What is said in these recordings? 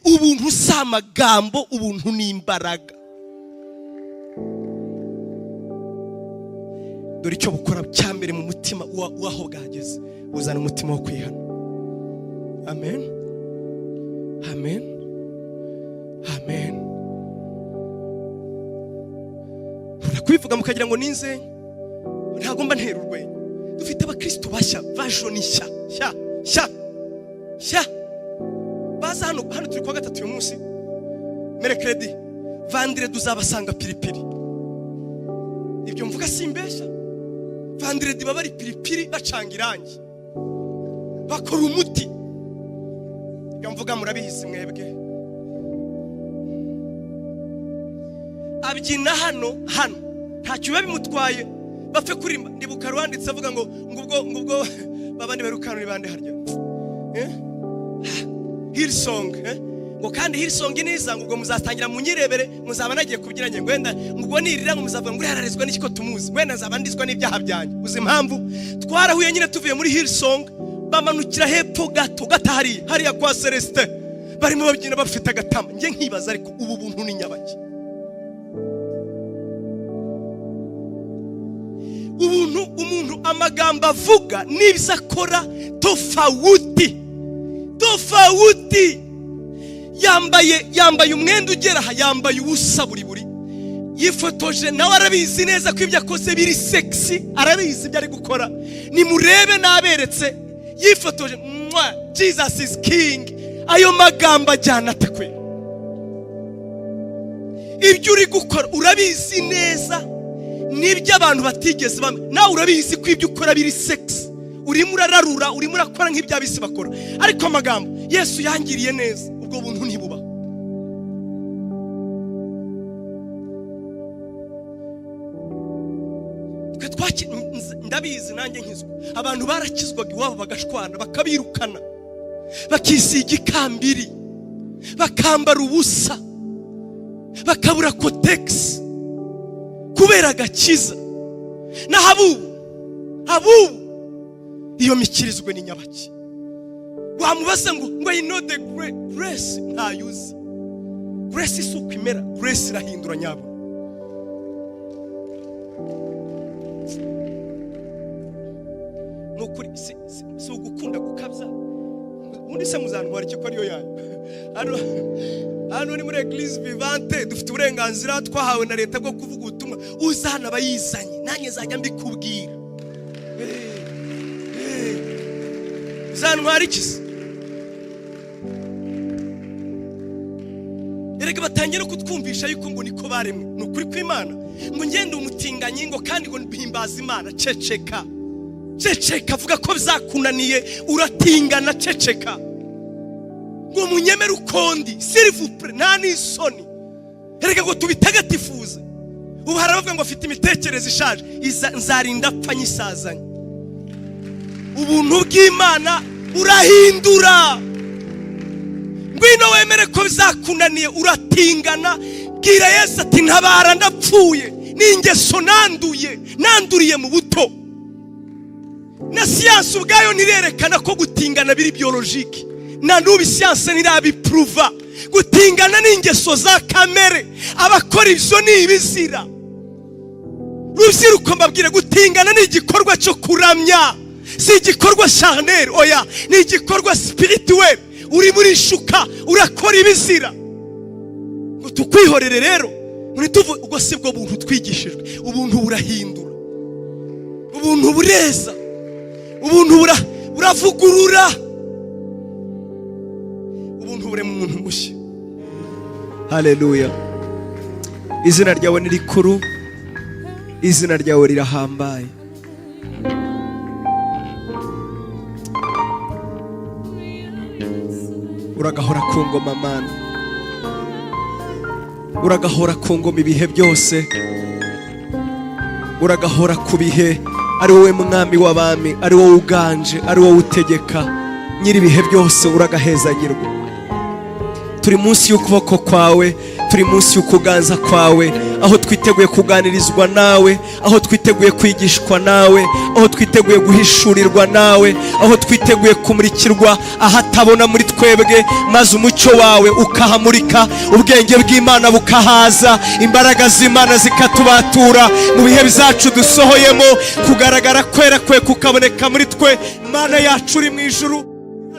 ubuntu si amagambo, ubuntu ni imbaraga. Dore icyo bukora cyambere mu mutima waho bwageze, uzana umutima wo kwihana. Amen, amen, amen. Urakwivuga mukagira ngo ninze, ntabwo mba ntera urwenya. Dufite abakristo bashya, version nshya. Baza hano turi kwa gatatu uyu munsi, mercredi, vendredi uzabasanga piripiri. Ibyo mvuga simbesha. Vendredi baba ari piripiri bacanga irangi, bakora umuti. Ibyo mvuga murabizi mwebwe. Abyina hano ntacyo biba bimutwaye, bapfe kurimba. Ndibuka rwanditse avuga ngo ngubwo babandi barukana ni bande harya, Hillsong, ngo kandi Hillsong niza ngo muzatangira munyirebere, muzaba nagiye kubyiranye ngo wenda ngo nirira ngo muzavuga ngo yararezwa n'ikiko tumuzi, wenda nzabandizwa n'ibyaha byanjye. Uzi impamvu twarahuye nyine tuvuye muri Hillsong, bamanukira hepfo gato hariya kwa Celestin, barimo babyina bafite agatama. Nje nkibaza ariko ubu buntu ni nyabaki? Umuntu amagambo avuga n'ibyo akora tofauti. Yambaye umwenda ugera aha, yambaye ubusa buri. Yifotoje nawe arabizi neza ko ibyo akoze biri sexy, arabizi ibyo ari gukora. Nimurebe naberetse, yifotoje Jesus is king. Ayo magambo ajyana atakwe. Ibyo uri gukora urabizi neza, nibyo abantu batigeze bamwe. Nawe urabizi ko ibyo ukora biri sexy, urimo urararura, urimo urakora nk'ibya bisi bakora. Ariko amagambo Yesu yangiriye neza, ubwo buntu ntibuba. Ndabizi nanjye nkizwa. Abantu barakizwaga iwabo bagashwana, bakabirukana, bakisiga ikambiri, bakambara ubusa, bakabura kotex kubera agakiza. Na habu iyo mikirizwe ni nyabaki. Wamubaza ngo I know the grace, ntayuzi. Grace is ukwimera, grace irahindura nyabo. Nukuri si ugukunda gukabya. Undi se muzantwara iki ko ariyo yanyu? Hano ni muri Eglise Vivante dufite uburenganzira twahawe na leta bwo kuvuga ubutumwa. Uzana bayizanye, nanjye zajya mbikubwira. Uzantwara iki? Erega batangira kutwumvisha yuko ngo niko baremwe. Nukuri kw'Imana ngo ngende umutinganyi ngo kandi ngo mbihimbaza Imana. Ceceka vuga ko bizakunaniye, uratingana. Ceceka ngo munyemere ukondi, s'il vous plaît, nta n'isoni. Erega ngo tubitagatifuze. Ubu haravuga ngo afite imitekerereze ishaje, nzarinda apfa nyisazanye. Ubuntu bw'Imana urahindura. Ngwino wemere ko bizakunaniye, uratingana. Bwira Yesu ati ntabara ndapfuye, n'ingeso nanduriye mu buto. Na siyansi ubwayo nirerekana ko gutingana biri biologike. Na nubi siyansi nirabiprova. Gutingana n'ingeso za kamere, abakora ibyo ni ibizira. Rubyiruko mbabwire, gutingana ni igikorwa cyo kuramya, si igikorwa charnel. Oya, ni igikorwa spirituel. Uri muri shuka, urakora ibizira. Ngo tukwihorere rero, tuvuge ubwo si bwo buntu twigishijwe. Ubuntu burahindura, ubuntu bureza, ubuntu buravugurura, ubuntu bure mu muntu mushya. Haleluya. Izina ryawe ni rikuru, izina ryawe rirahambaye. Uragahora ku ngoma Mana, uragahora ku ngoma ibihe byose, uragahora ku bihe. Ari wowe mwami w'abami, ari wowe uganje, ari wowe utegeka. Nyiri ibihe byose uragahezagirwa. Turi munsi y'ukuboko kwawe, turi munsi y'ukuganza kwawe, aho twiteguye kuganirizwa nawe, aho twiteguye kwigishwa nawe, aho twiteguye guhishurirwa nawe, aho twiteguye kumurikirwa ahatabona muri twebwe, maze umucyo wawe ukahamurika, ubwenge bw'Imana bukahaza, imbaraga z'Imana zikatubatura mu bihe byacu dusohoyemo, kugaragara kwera kwe kukaboneka muri twe. Mana yacu uri mu ijuru,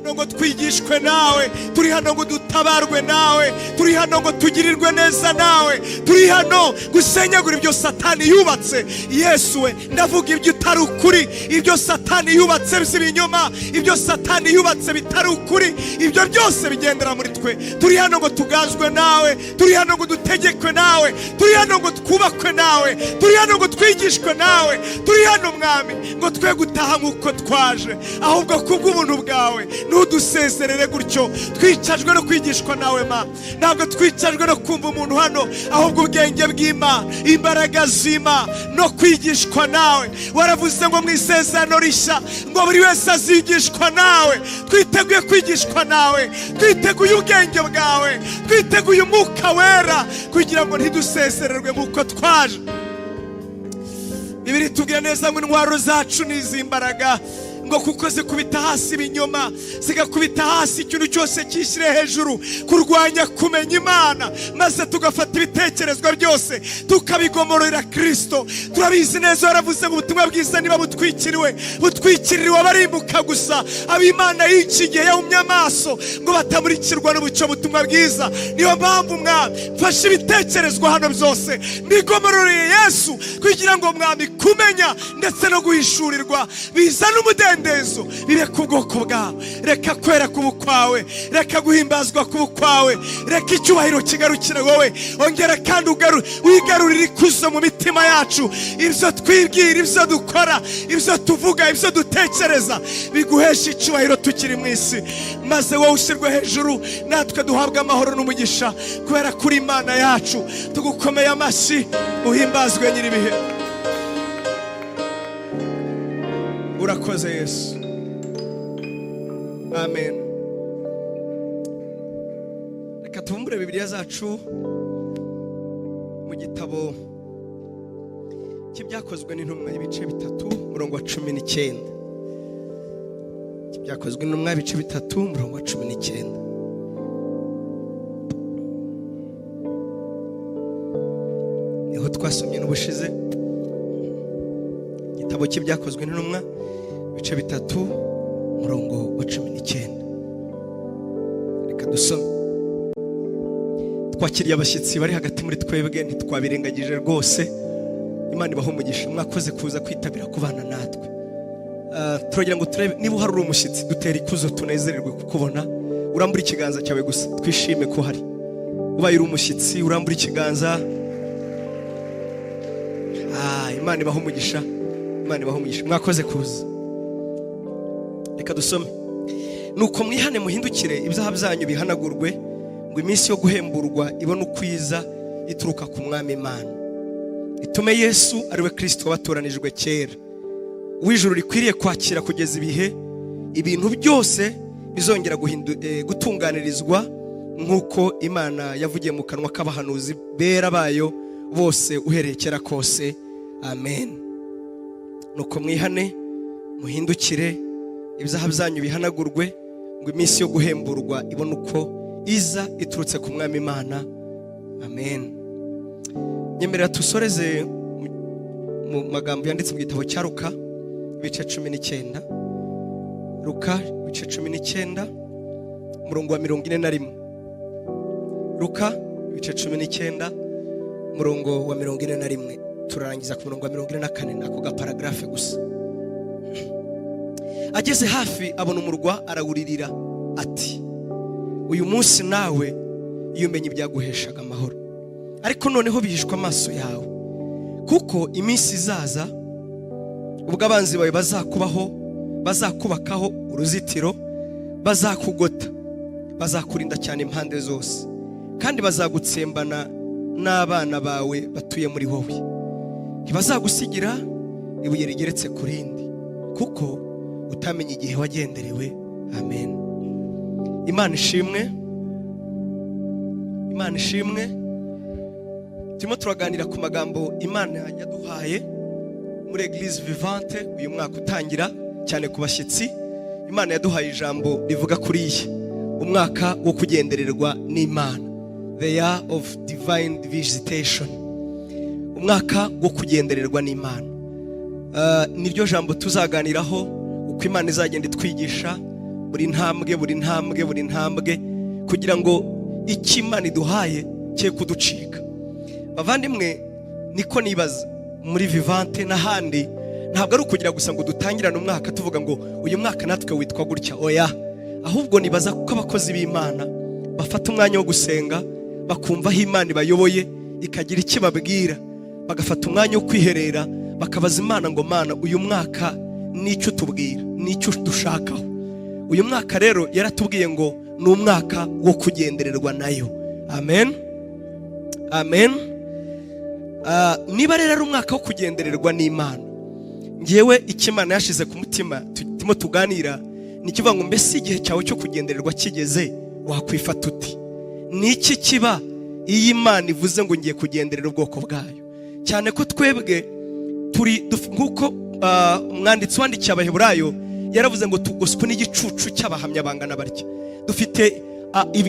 ngo twigishwe nawe, turi hano ngo dutabarwe nawe, turi hano ngo tugirirwe neza nawe, turi hano gusenyagura ibyo Satani yubatse. Yesu we, ndavuga ibyo utari ukuri, ibyo Satani yubatse by'ibinyoma, ibyo Satani yubatse bitari ukuri, ibyo byose bigendera muri twe. Turi hano ngo tugazwe nawe, turi hano ngo dutegekwe nawe, turi hano ngo twubakwe nawe, turi hano ngo twigishwe nawe, turi hano Mwami ngo twe gutaha nk'uko twaje, ahubwo kubw'ubuntu bwawe ntudusezerere gutyo. Twicajwe no kwigishwa nawe ma, ntabwo twicajwe no kumva umuntu hano, ahubwo ubwenge bw'Imana, imbaraga z'Imana no kwigishwa nawe. Waravuze ngo mu isezerano rishya ngo buri wese azigishwa nawe. Twiteguye kwigishwa nawe, twiteguye ubwenge bwawe, twiteguye umwuka wera, kugira ngo ntidusezererwe nk'uko twaje. Bibiri tubwira neza ngo intwaro zacu ni iz'imbaraga, ngo kuko zikubita hasi ibinyoma, zigakubita hasi ikintu cyose cyishyire hejuru, kurwanya kumenya Imana, maze tugafata ibitekerezwa byose tukabigomorera Kristo. Turabizi neza waravuze ngo ubutumwa bwiza niba butwikiriwe abarimbuka gusa, ab'Imana y'iki gihe yahumye amaso ngo batamurikirwa n'ubucyo butumwa bwiza. Niyo mpamvu Mwami mfashe ibitekerezwa hano byose mbigomororeye Yesu, kugira ngo Mwami kumenya ndetse no guhishurirwa bizana umudendezo bibe ku bwoko bwawe. Reka kwera kubu kwawe, reka guhimbazwa kubu kwawe, reka icyubahiro kigarukire wowe. Ongera kandi wigarurire ikuzo mu mitima yacu, ibyo twibwira, ibyo dukora, ibyo tuvuga, ibyo dutekereza biguhesha icyubahiro tukiri mu isi, maze wowe ushyirwe hejuru, natwe duhabwe amahoro n'umugisha, kubera kuri Imana yacu. Tugukomeye amashyi, uhimbazwe nyir'ibihe. Urakoze Yesu, amen. Reka tuvumbure Bibiliya zacu mu gitabo cy'ibyakozwe n'intumwa ibice 3 umurongo wa 19. Ibyakozwe n'intumwa ibice 3 umurongo wa 19. Niho twasomye n'ubushize, igitabo cy'ibyakozwe n'intumwa ibice 3 umurongo wa 19. Reka dusome. Twakiriye abashyitsi bari hagati muri twebwe, ntitwabirengagije rwose. Imana ibahe umugisha, mwakoze kuza kwitabira kubana natwe. Turagira ngo turebe niba hari umushyitsi, dutera ikuzo, tunezererwe kukubona. Urambura ikiganza cyawe gusa, twishime ko hari. Ubaye uri umushyitsi, urambura ikiganza. Imana ibahe umugisha, Imana ibahe umugisha, mwakoze kuza. Reka dusome. Nuko mwihane muhindukire, ibyaha byanyu bihanagurwe, ngo iminsi yo guhemburwa ibone ukwiza ituruka ku Mwami Imana. Itume Yesu ariwe Kristo wabatoranijwe kera, uw'ijuru rikwiriye kwakira kugeza ibihe, ibintu byose bizongera gutunganirizwa nk'uko Imana yavugiye mu kanwa k'abahanuzi bera bayo bose uhereye kera kose. Amen. Nuko mwihane muhindukire, ibyaha byanyu bihanagurwe, ngo iminsi yo guhemburwa ibone uko iza iturutse ku Mwami Imana. Amen. Nyemerera tusoreze mu magambo yanditse mu gitabo cya Luka ibice 19. Luka ibice 19 umurongo wa 41. Luka ibice 19 umurongo wa 41. Turarangiza ku murongo wa 44, nako gaparagrafe gusa. Ageze hafi abona umurwa, arawuririra ati, uyu munsi nawe iyo umenye ibyaguheshaga amahoro, ariko noneho bihishwa amaso yawe, kuko iminsi izaza ubwo abanzi bawe bazakubakaho uruzitiro, bazakugota, bazakurinda cyane impande zose, kandi bazagutsembana n'abana bawe batuye muri wowe. Ntibazagusigira ibuye rigeretse ku rindi, kuko utamenye igihe wagenderewe. Amen. Imana ishimwe, Imana ishimwe. Turimo turaganira ku magambo Imana yaduhaye muri Eglise Vivante uyu mwaka utangira, cyane ku bashyitsi. Imana yaduhaye ijambo rivuga kuri iyi umwaka wo kugendererwa n'Imana, the year of divine visitation, umwaka wo kugendererwa n'Imana. Niryo jambo tuzaganiraho uko Imana izagenda itwigisha buri ntambwe kugira ngo icyo Imana iduhaye cye kuducika. Bavandimwe, niko nibaza muri Vivante n'ahandi, ntabwo ari ukugira gusa ngo dutangirane umwaka tuvuga ngo uyu mwaka natwe witwa gutya, oya, ahubwo nibaza ko abakozi b'Imana bafata umwanya wo gusenga, bakumva aho Imana ibayoboye ikagira icyo babwira, bagafata umwanya wo kwiherera, bakabaza Imana ngo Mana, uyu mwaka n'icyo tubwira, n'icyo dushakaho. Uyu mwaka rero yaratubwiye ngo ni umwaka wo kugendererwa nayo. Amen, amen. Niba rero ari umwaka wo kugendererwa n'Imana, ngewe icyo Imana yashize ku mutima turimo tuganira ni kivuga ngo mbese igihe cyawe cyo kugendererwa kigeze wakwifata uti? Ni iki kiba iyo Imana ivuze ngo ngiye kugenderera ubwoko bwayo? Cyane ko twebwe nk'uko umwanditsi wandikiye Abaheburayo yaravuze ngo tugoswe n'igicucu cy'abahamya bangana barya. Dufite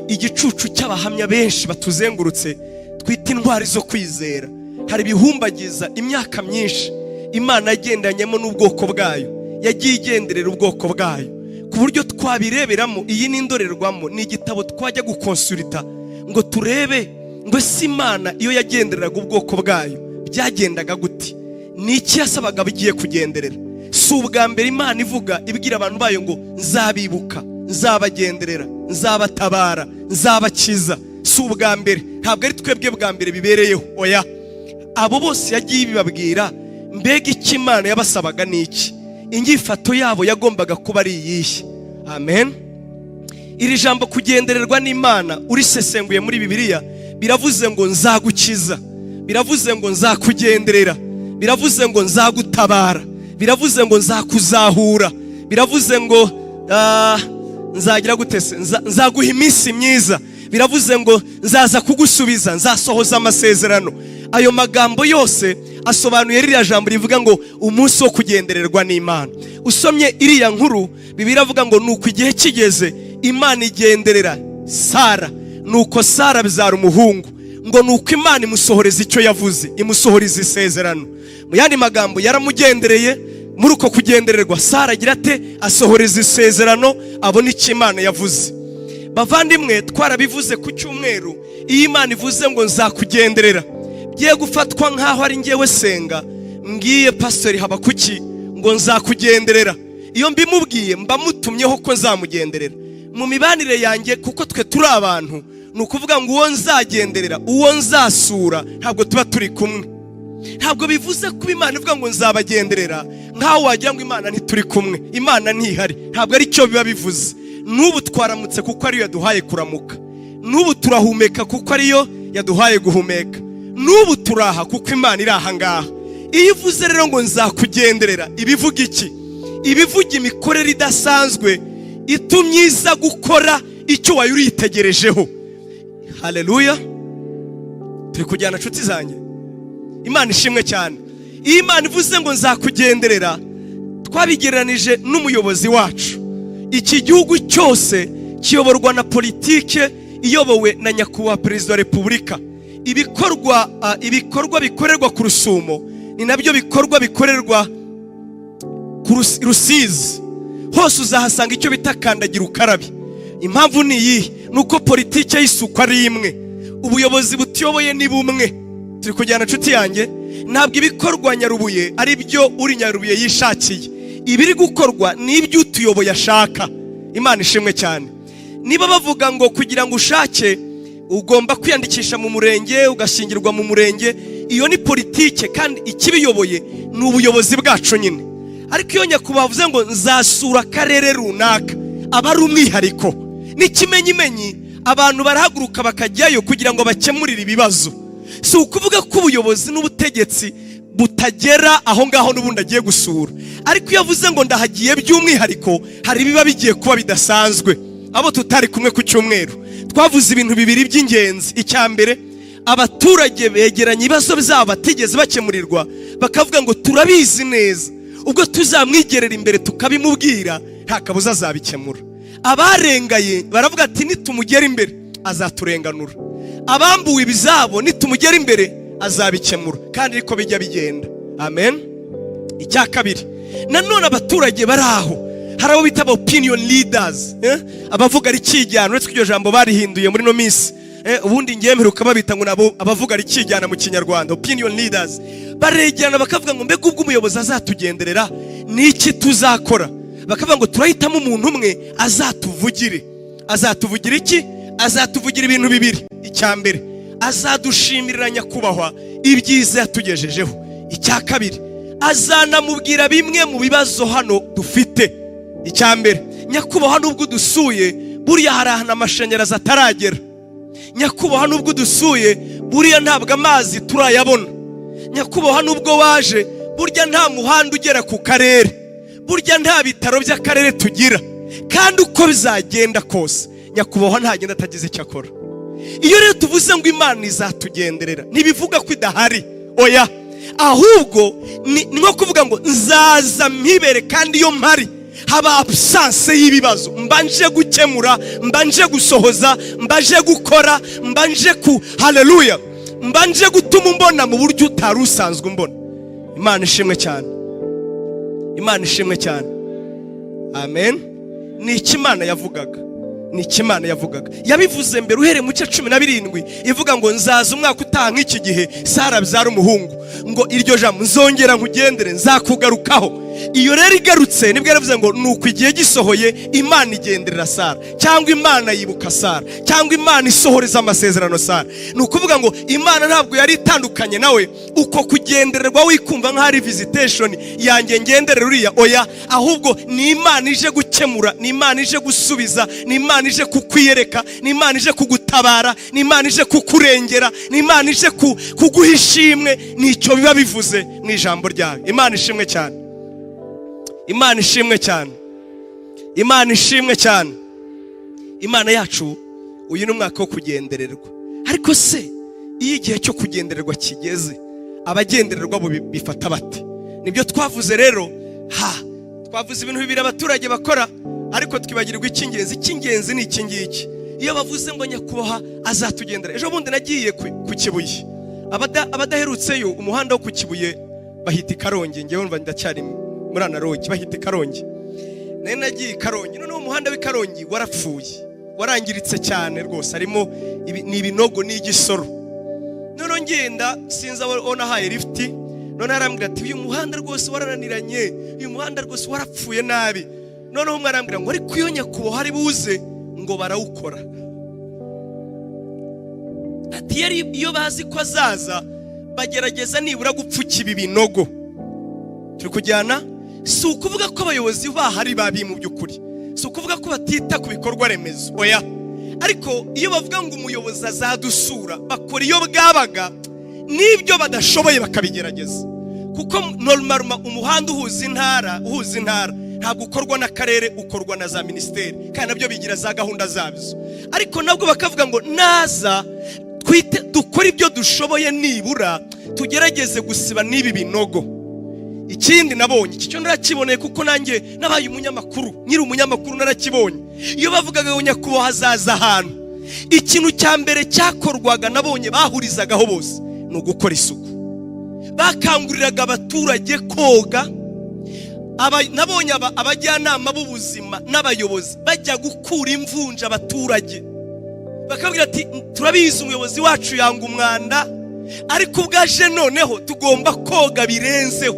igicucu cy'abahamya benshi batuzengurutse twita intwari zo kwizera. Hari ibihumbagiza imyaka myinshi Imana yagendanyemo n'ubwoko bwayo, yagiye igenderera ubwoko bwayo ku buryo twabireberamo. Iyi ni indorerwamo, ni igitabo twajya gukonsulita ngo turebe ngo si Imana iyo yagendereraga ubwoko bwayo byagendaga gute, ni iki yasabaga bigiye kugenderera. Si ubwa mbere Imana ivuga ibwira abantu bayo ngo nzabibuka, nzabagenderera, nzabatabara, nzabakiza. Si ubwa mbere, ntabwo ari twebwe bwa mbere bibereyeho, oya, abo bose yagiye ibibabwira. Mbega icyo Imana yabasabaga n'iki? Inyifato yabo yagombaga kuba ari iyihe? Amen. Iri jambo kugendererwa n'Imana urisesenguye muri Bibiliya biravuze ngo nzagukiza, biravuze ngo nzakugenderera, biravuze ngo nzagutabara, biravuze ngo nzakuzahura, biravuze ngo nzagira gutese, nzaguha iminsi myiza, biravuze ngo nzaza kugusubiza, nzasohoza amasezerano. Ayo magambo yose asobanuye ririya jambo rivuga ngo umunsi wo kugendererwa n'Imana. Usomye iriya nkuru, Bibiliya avuga ngo nuko igihe kigeze Imana igenderera Sara, nuko Sara bizara umuhungu, ngo nuko Imana imusohoreza icyo yavuze, imusohoreza isezerano. Mu yandi magambo, yaramugendereye. Muri uko kugendererwa Sara agira ate? Asohoreza isezerano, abona icyo Imana yavuze. Bavandimwe, twarabivuze ku cyumweru, iyo Imana ivuze ngo nzakugenderera, giye gufatwa nkaho ari ngewe senga mbwiye Pastor Habakuki ngo nzakugenderera. Iyo mbimubwiye mba mutumyeho ko nzamugenderera mu mibanire yanjye, kuko twe turi abantu. Ni ukuvuga ngo uwo nzagenderera, uwo nzasura, ntabwo tuba turi kumwe. Ntabwo bivuze ko Imana ivuga ngo nzabagenderera nkaho wagira ngo Imana ntituri kumwe, Imana ntihari. Ntabwo ari cyo biba bivuze. N'ubu twaramutse kuko ariyo yaduhaye kuramuka, n'ubu turahumeka kuko ariyo yaduhaye guhumeka, n'ubu turaha kuko Imana iri aha ngaha. Iyo ivuze rero ngo nzakugenderera, ibivuga iki? Ibivuga imikorere idasanzwe itumye iza gukora icyo wari uritegerejeho. Haleluya, turi kujyana nshuti zanjye. Imana ishimwe cyane. Iyo Imana ivuze ngo nzakugenderera, twabigereranije n'umuyobozi wacu. Iki gihugu cyose kiyoborwa na politike iyobowe na nyakubahwa Perezida wa Repubulika. Ibikorwa bikorerwa ku Rusumo ni nabyo bikorwa bikorerwa ku Rusizi. Hose uzahasanga icyo bita kandagira ukarabe. Impamvu ni iyi, nuko politike y'isuku ari imwe, ubuyobozi butiyoboye ni bumwe. Turi kujyana nshuti yanjye. Ntabwo ibikorwa Nyarubuye ari byo uri Nyarubuye yishakiye, ibiri gukorwa ni ibyo utuyoboye ashaka. Imana ishimwe cyane. Niba bavuga ngo kugira ngo ushake ugomba kwiyandikisha mu murenge, ugashingirwa mu murenge, iyo ni politike, kandi ikibiyoboye ni ubuyobozi bwacu nyine. Ariko iyo nyakubahwa avuze ngo nzasura akarere runaka, aba ari umwihariko. N'ikimenyimenyi abantu barahaguruka bakajyayo kugira ngo bakemurire ibibazo. Si ukuvuga ko ubuyobozi n'ubutegetsi butagera aho ngaho n'ubundi agiye gusura. Ariko iyo avuze ngo ndahagiye by'umwihariko, hari ibiba bigiye kuba bidasanzwe. Abo tutari kumwe ku cyumweru twavuze ibintu bibiri by'ingenzi. Icya mbere, abaturage begeranye ibibazo byabo batigeze bakemurirwa, bakavuga ngo turabizi neza, ubwo tuzamwigerera imbere tukabimubwira nta kabuza azabikemura. abarengaye baravuga ati nitumugera imbere azaturenganura, abambuwe ibizabo nitumugera imbere azabikemura, kandi ariko bijya bigenda. Amen. Icya kabiri, nanone abaturage bari aho, hari abo bita opinion leaders, abavuga ari kijyana, uretse iryo jambo barihinduye muri no minsi. Ubundi ngiye mperuka babita ngo nabo abavuga ari kijyana mu Kinyarwanda, opinion leaders. Baregerana bakavuga ngo mbega ubwo umuyobozi azatugenderera niki tuzakora? Bakavuga ngo turahitamo umuntu umwe azatuvugire. Azatuvugira iki? Azatuvugira ibintu bibiri. Icya mbere, azadushimirira nyakubahwa ibyiza yatugejejeho. Icya kabiri, azanamubwira bimwe mu bibazo hano dufite. Icya mbere, nyakubahwa nubwo dusuye buriya hari ahantu amashanyarazi ataragera. Nyakubahwa nubwo dusuye buriya ntabwo amazi turayabona. Nyakubahwa nubwo waje burya nta muhanda ugera ku karere, burya nta bitaro by'akarere tugira. Kandi uko bizagenda kose nyakubahwa ntagenda atagize icyo akora. Iyo rero tuvuze ngo Imana izatugenderera ntibivuga ko idahari, oya, ahubwo ni nko kuvuga ngo nzaza mpibere, kandi iyo mpari haba absence y'ibibazo mbanje gukemura, mbanje gusohoza, mbanje gukora, mbanje haleluya, mbanje gutuma mbona mu buryo utari usanzwe mbona. Imana ishimwe cyane, Imana ishimwe cyane. Amen. Ni Imana yavugaga, ni Imana yavugaga, yabivuze mbere uhereye mu cya 17 ivuga ngo nzaza umwaka utaha nk'iki gihe Sara abyara umuhungu, ngo iryo jambo nzongera nkugendere nzakugarukaho. Iyo rero igarutse nibwo yaravuze ngo nuko igihe gisohoye Imana igenderera Sara, cyangwa Imana yibuka Sara, cyangwa Imana isohoreza amasezerano Sara. Nukuvuga ngo Imana ntabwo yari itandukanye nawe uko kugendererwa wikumva nk'ari visitation yanjye ngenderera uriya, oya, ahubwo ni Imana ije gukemura, ni Imana ije gusubiza, ni Imana ije kukwiyereka, ni Imana ije kugutabara, ni Imana ije kukurengera, ni Imana ije kuguha ishimwe. Nicyo biba bivuze mu ijambo ryawe. Imana ishimwe cyane, Imana ishimwe cyane, Imana ishimwe cyane. Imana yacu uyu ni umwaka wo kugendererwa. Ariko se iyo igihe cyo kugendererwa kigeze abagendererwa bo bifata bate? Nibyo twavuze rero, twavuze ibintu bibiri abaturage bakora, ariko twibagirwa icy'ingenzi. Icy'ingenzi ni iki ngiki, iyo bavuze ngo nyakubahwa azatugendera. Ejo bundi nagiye ku Kibuye, abadaherutseyo umuhanda wo ku Kibuye bahita i Karongi, ngewe numva ndacyari muri Anarogi, bahita i Karongi. Nari nagiye i Karongi, noneho umuhanda w'i Karongi warapfuye, warangiritse cyane rwose, harimo ni ibinogo n'igisoro. Noneho ngenda sinza ona haye lift, none arambwira ati uyu muhanda rwose warananiranye, uyu muhanda rwose warapfuye nabi. Noneho umwe arambwira ngo ariko iyo nyakubahwa hari buze ngo barawukora. Ati iyo bazi ko azaza bagerageza nibura gupfuka ibi binogo. Turi kujyana, si ukuvuga ko abayobozi bahari babi mu by'ukuri, si ukuvuga ko batita ku bikorwa remezo, oya, ariko iyo bavuga ngo umuyobozi azadusura bakora iyo bwabaga n'ibyo badashoboye bakabigerageza. Kuko normal umuhanda uhuza intara ntabwo ukorwa n'akarere, ukorwa na za ministeri, kandi nabyo bigira za gahunda zabyo. Ariko nabwo bakavuga ngo naza dukora ibyo dushoboye, nibura tugerageze gusiba n'ibi binogo. Ikindi nabonye, iki cyo narakiboneye kuko nanjye nabaye umunyamakuru, nyiri umunyamakuru narakibonye. Iyo bavugaga ngo nyakubahwa hazaza ahantu, ikintu cya mbere cyakorwaga nabonye bahurizagaho bose ni ugukora isuku. Bakanguriraga abaturage koga. Nabonye abajyanama b'ubuzima n'abayobozi bajya gukura imvunja abaturage, bakabwira ati turabizi umuyobozi wacu yanga umwanda, ariko ubwaje noneho tugomba koga birenzeho,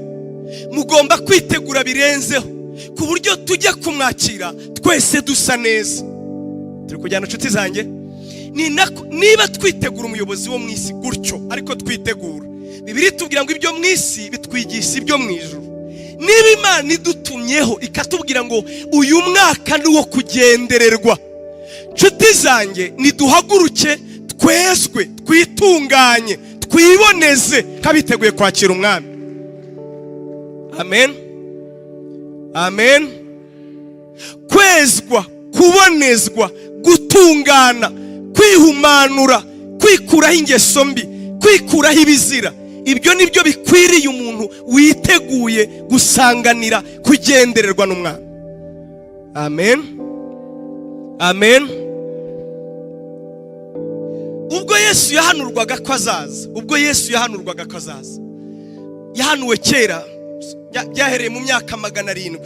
mugomba kwitegura birenzeho, ku buryo tujya kumwakira twese dusa neza. Turi kujyana inshuti zanjye, niba twitegura umuyobozi wo mu isi gutyo, ariko twitegura, Bibiliya itubwira ngo ibyo mu isi bitwigisha ibyo mu ijuru. Niba Imana idutumyeho ikatubwira ngo uyu mwaka ni uwo kugendererwa, nshuti zanjye, niduhaguruke twezwe, twitunganye, twiboneze kabiteguye kwakira umwami. Amen, amen. Kwezwa, kubonezwa, gutungana, kwihumanura, kwikuraho ingeso mbi, kwikuraho ibizira, ibyo nibyo bikwiriye umuntu witeguye gusanganira kugendererwa n'umwami. Amen, amen. Ubwo Yesu yahanurwaga ko azaza, yahanuwe kera, byahereye mu myaka 700.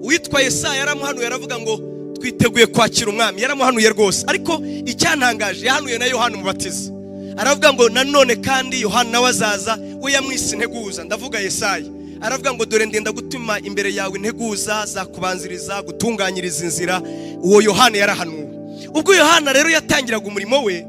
Uwitwa Yesaya yaramuhanuye aravuga ngo twiteguye kwakira umwami, yaramuhanuye rwose. Ariko icyantangaje, yahanuye na Yohana Umubatiza, aravuga ngo nanone kandi Yohana nawe azaza, we yamwise integuza, ndavuga Yesaya. Aravuga ngo dore ndenda gutuma imbere yawe integuza zakubanziriza gutunganyiriza inzira. Uwo Yohana yarahanuwe. Ubwo Yohana rero yatangiraga umurimo we,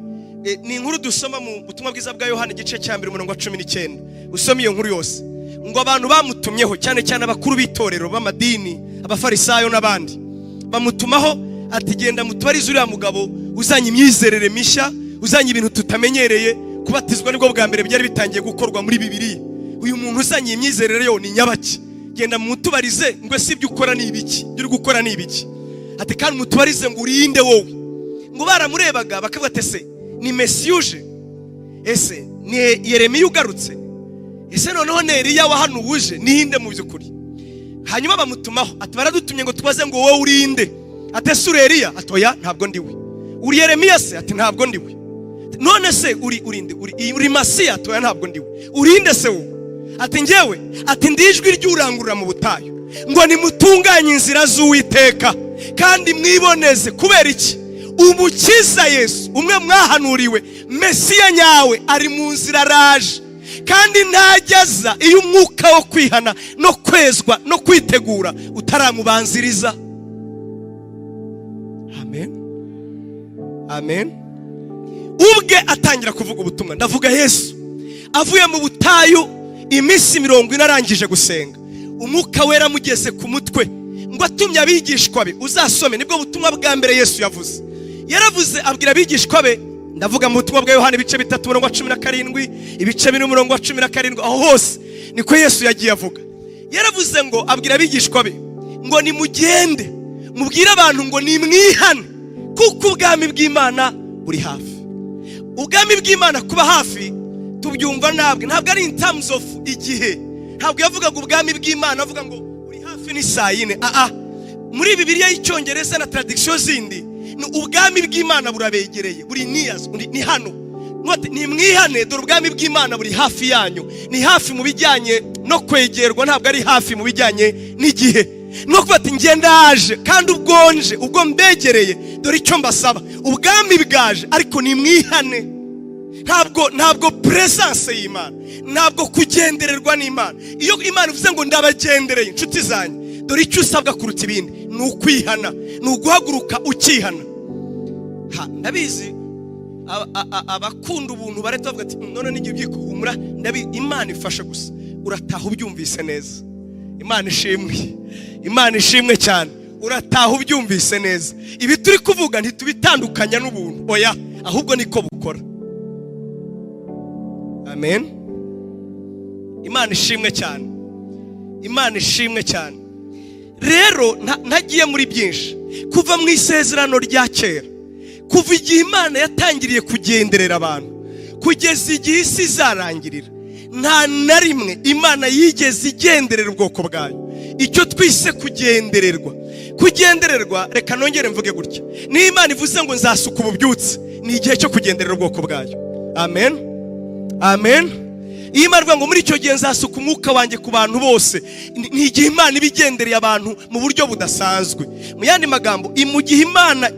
ni inkuru dusoma mu butumwa bwiza bwa Yohana igice cya 2 umurongo wa 19. Usoma iyo nkuru yose, ngo abantu bamutumyeho cyane cyane abakuru b'itorero b'amadini, abafarisayo n'abandi, bamutumaho ati genda mutubarize uriya mugabo uzanye imyizerere mishya, uzanye ibintu tutamenyereye. Kubatizwa nibwo bwa mbere byari bitangiye gukorwa muri Bibiliya. Uyu muntu uzanye imyizerere yo ni nyabaki, genda mutubarize ngo ese ibyo ukora ni ibiki, ibyo uri gukora ni ibiki. Ati kandi mutubarize ngo urinde wowe. Ngo baramurebaga bakavuga ati ese ni Mesiya uje, ese ni Yeremiya ugarutse, ese noneho ni Eliya wahanuje, nihinde mu by'ukuri. Hanyuma bamutumaho ati baradutumye ngo tubaze ngo wowe urinde. Ati ese uri Eliya? Atoya, ntabwo ndiwe. Uri Yeremiya se? Ati ntabwo ndiwe. None se urinde? Uri Masiya? Atoya, ntabwo ndiwe. Urinde se wowe? Ati njyewe, ati ndijwi ry'urangurura mu butayu ngo nimutunganye inzira z'Uwiteka kandi mwiboneze. Kubera iki? Umukiza Yesu umwe mwahanuriwe, Mesiya nyawe, ari mu nzira araje, kandi ntajyaza iyo umwuka wo kwihana no kwezwa no kwitegura utaramubanziriza. Amen, amen. Ubwe atangira kuvuga ubutumwa, ndavuga Yesu avuye mu butayu iminsi 40 arangije gusenga, umwuka wera mugeze ku mutwe ngo atumye abigishwa be. Uzasome, nibwo butumwa bwa mbere Yesu yavuze. Yaravuze abwira abigishwa be, ndavuga mu butumwa bwa Yohana ibice 3 umurongo wa 17, ibice 2 umurongo wa 17, aho hose niko Yesu yagiye avuga. Yaravuze ngo abwira abigishwa be ngo nimugende mubwire abantu ngo nimwihane kuko ubwami bw'Imana buri hafi. Ubwami bw'Imana kuba hafi tubyumva ntabwo ari in terms of igihe. Ntabwo yavugaga ubwami bw'Imana avuga ngo uri hafi ni saa 4. Muri Bibiliya y'Icyongereza na tradition zindi, ni ubwami bw'Imana burabegereye, buri niyaz, ni hano. Ni mwihane dore ubwami bw'Imana buri hafi yanyu. Ni hafi mu bijyanye no kwegerwa, ntabwo ari hafi mu bijyanye n'igihe. No kuba ati ngendaje kandi ubwonje, ubwo mbegereye dore icyo mbasaba. Ubwami bwaje ariko ni mwihane. Ntabwo presence y'Imana, ntabwo kugendererwa n'Imana. Iyo Imana ivuze ngo ndabagendereye inshuti zanjye, dore icyo usabwa kuruta ibindi ni ukwihana, ni uguhaguruka ukihana. Ndabizi abakunda ubuntu bareta bavuga ati none n'igihe byikuhumura, Imana ifasha gusa urataha ubyumvise neza. Imana ishimwe cyane, urataha ubyumvise neza. Ibi turi kuvuga ntitubitandukanya n'ubuntu, oya, ahubwo niko bukora. Amen. Imana ishimwe cyane, Imana ishimwe cyane. Rero ntagiye muri byinshi, kuva mu isezerano rya kera, kuva igihe Imana yatangiriye kugenderera abantu kugeza igihe isi izarangirira, nta na rimwe Imana yigeze igenderera ubwoko bwayo. Icyo twise kugendererwa, reka nongere mvuge gutya, ni Imana ivuze ngo nzasuka ububyutse, ni igihe cyo kugenderera ubwoko bwayo. Amen, amen. Iyo Imana ivuga ngo muri icyo gihe nzasuka umwuka wanjye ku bantu bose, ni igihe Imana ibigendereye abantu mu buryo budasanzwe. Mu yandi magambo, mu gihe Imana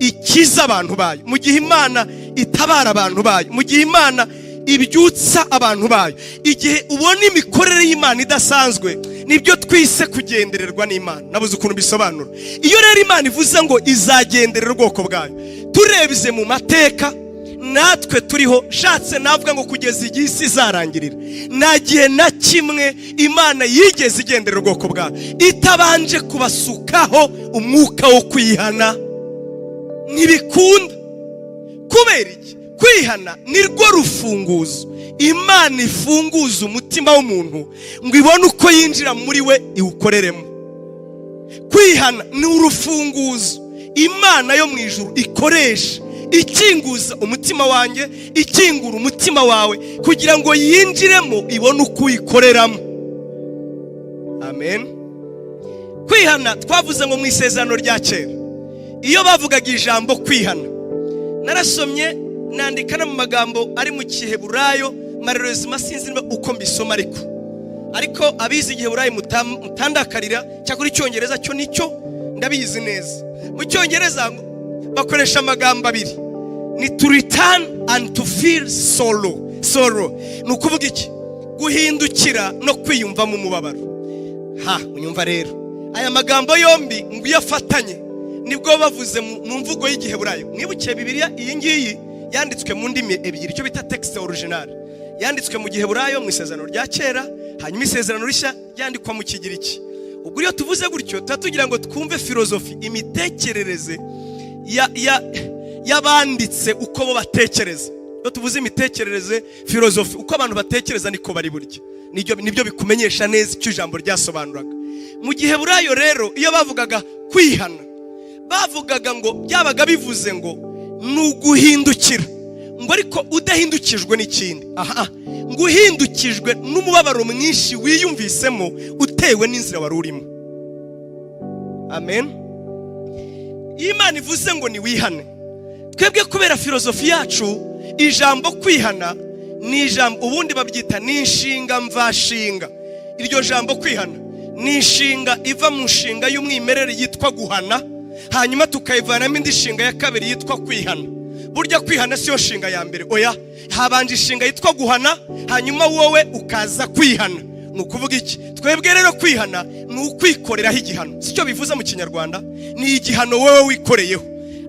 ikiza abantu bayo, mu gihe Imana itabara abantu bayo, mu gihe Imana ibyutsa abantu bayo, igihe ubona imikorere y'Imana idasanzwe, nibyo twise kugendererwa n'Imana. Nabuze ukuntu bisobanura. Iyo rero Imana ivuze ngo izagenderera ubwoko bwayo, turebye mu mateka natwe turiho, shatse navuga ngo kugeza igihe isi izarangirira, nta gihe na kimwe Imana yigeze igenderera ubwoko bwayo itabanje kubasukaho umwuka wo kwihana. Ntibikunda. Kubera iki? Kwihana ni rwo rufunguzo Imana ifunguza umutima w'umuntu ngo ibone uko yinjira muri we iwukoreremo. Kwihana ni urufunguzo Imana yo mu ijuru ikoresha ikinguza umutima wanjye, ikingura umutima wawe kugira ngo yinjiremo ibone uko uyikoreramo. Amen. Kwihana twavuze ngo mu isezerano rya kera, iyo bavugaga ijambo kwihana, narasomye nandika no mu magambo ari mu Giheburayo, marerezima sinzi uko mbisoma, ariko abizi Igiheburayo mutandakarira, cyakora Icyongereza cyo nicyo ndabizi neza. Mu Cyongereza bakoresha amagambo abiri, ni to return and to feel sorrow. Ni ukuvuga iki? Guhindukira no kwiyumva mu mubabaro. Unyumva rero, aya magambo yombi ngo yafatanye nibwo bavuze mu mvugo y'Igiheburayo. Mwibukiye Bibiliya iyi ngiyi yanditswe mu ndimi ebyiri, cyo bita texte original. Yanditswe mu Giheburayo mu Isezerano rya kera, hanyuma Isezerano rishya yandikwa mu Kigiriki. Ubwo iyo tuvuze gutyo tugira ngo twumve filozofi, imitekerereze y'abanditse uko bo batekereza. Iyo tuvuze imitekerereze, filozofi, uko abantu batekereza niko bari burya. Nibyo bikumenyesha neza icyo ijambo ryasobanuraga. Mu Giheburayo rero iyo bavugaga kwihana, bavugaga ngo byabaga bivuze ngo nuguhindukira, ngo ariko udahindukijwe n'ikindi. Ngo uhindukijwe n'umubabaro mwinshi wiyumvisemo utewe n'inzira wari urimo. Amen. Imana ivuze ngo ni wihane, twebwe kubera filozofi yacu ijambo kwihana ni ijambo ubundi babyita ni inshinga mvashinga. Iryo jambo kwihana ni inshinga iva mu nshinga y'umwimerere yitwa guhana, hanyuma tukayivanamo indi nshinga ya kabiri yitwa kwihana. Burya kwihana siyo nshinga ya mbere, oya, habanje inshinga yitwa guhana, hanyuma wowe ukaza kwihana. Ni ukuvuga iki? Twebwe rero kwihana ni ukwikoreraho igihano. Sicyo bivuze mu Kinyarwanda, ni igihano wowe wikoreyeho.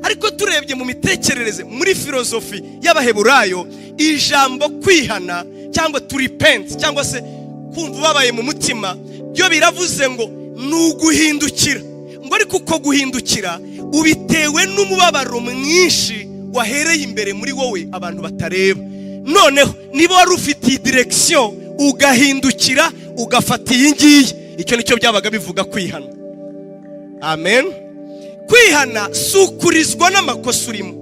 Ariko turebye mu mitekerereze, muri filozofi y'Abaheburayo, ijambo kwihana cyangwa to repent cyangwa se kumva ubabaye mu mutima, byo biravuze ngo nuguhindukira. Ngo ariko uko guhindukira ubitewe n'umubabaro mwinshi wahereye imbere muri wowe abantu batareba. Noneho niba wari ufite direction ugahindukira ugafata iyi ngiyi, icyo nicyo byabaga bivuga kwihana. Amen. Kwihana sukurizwa n'amakosa urimo.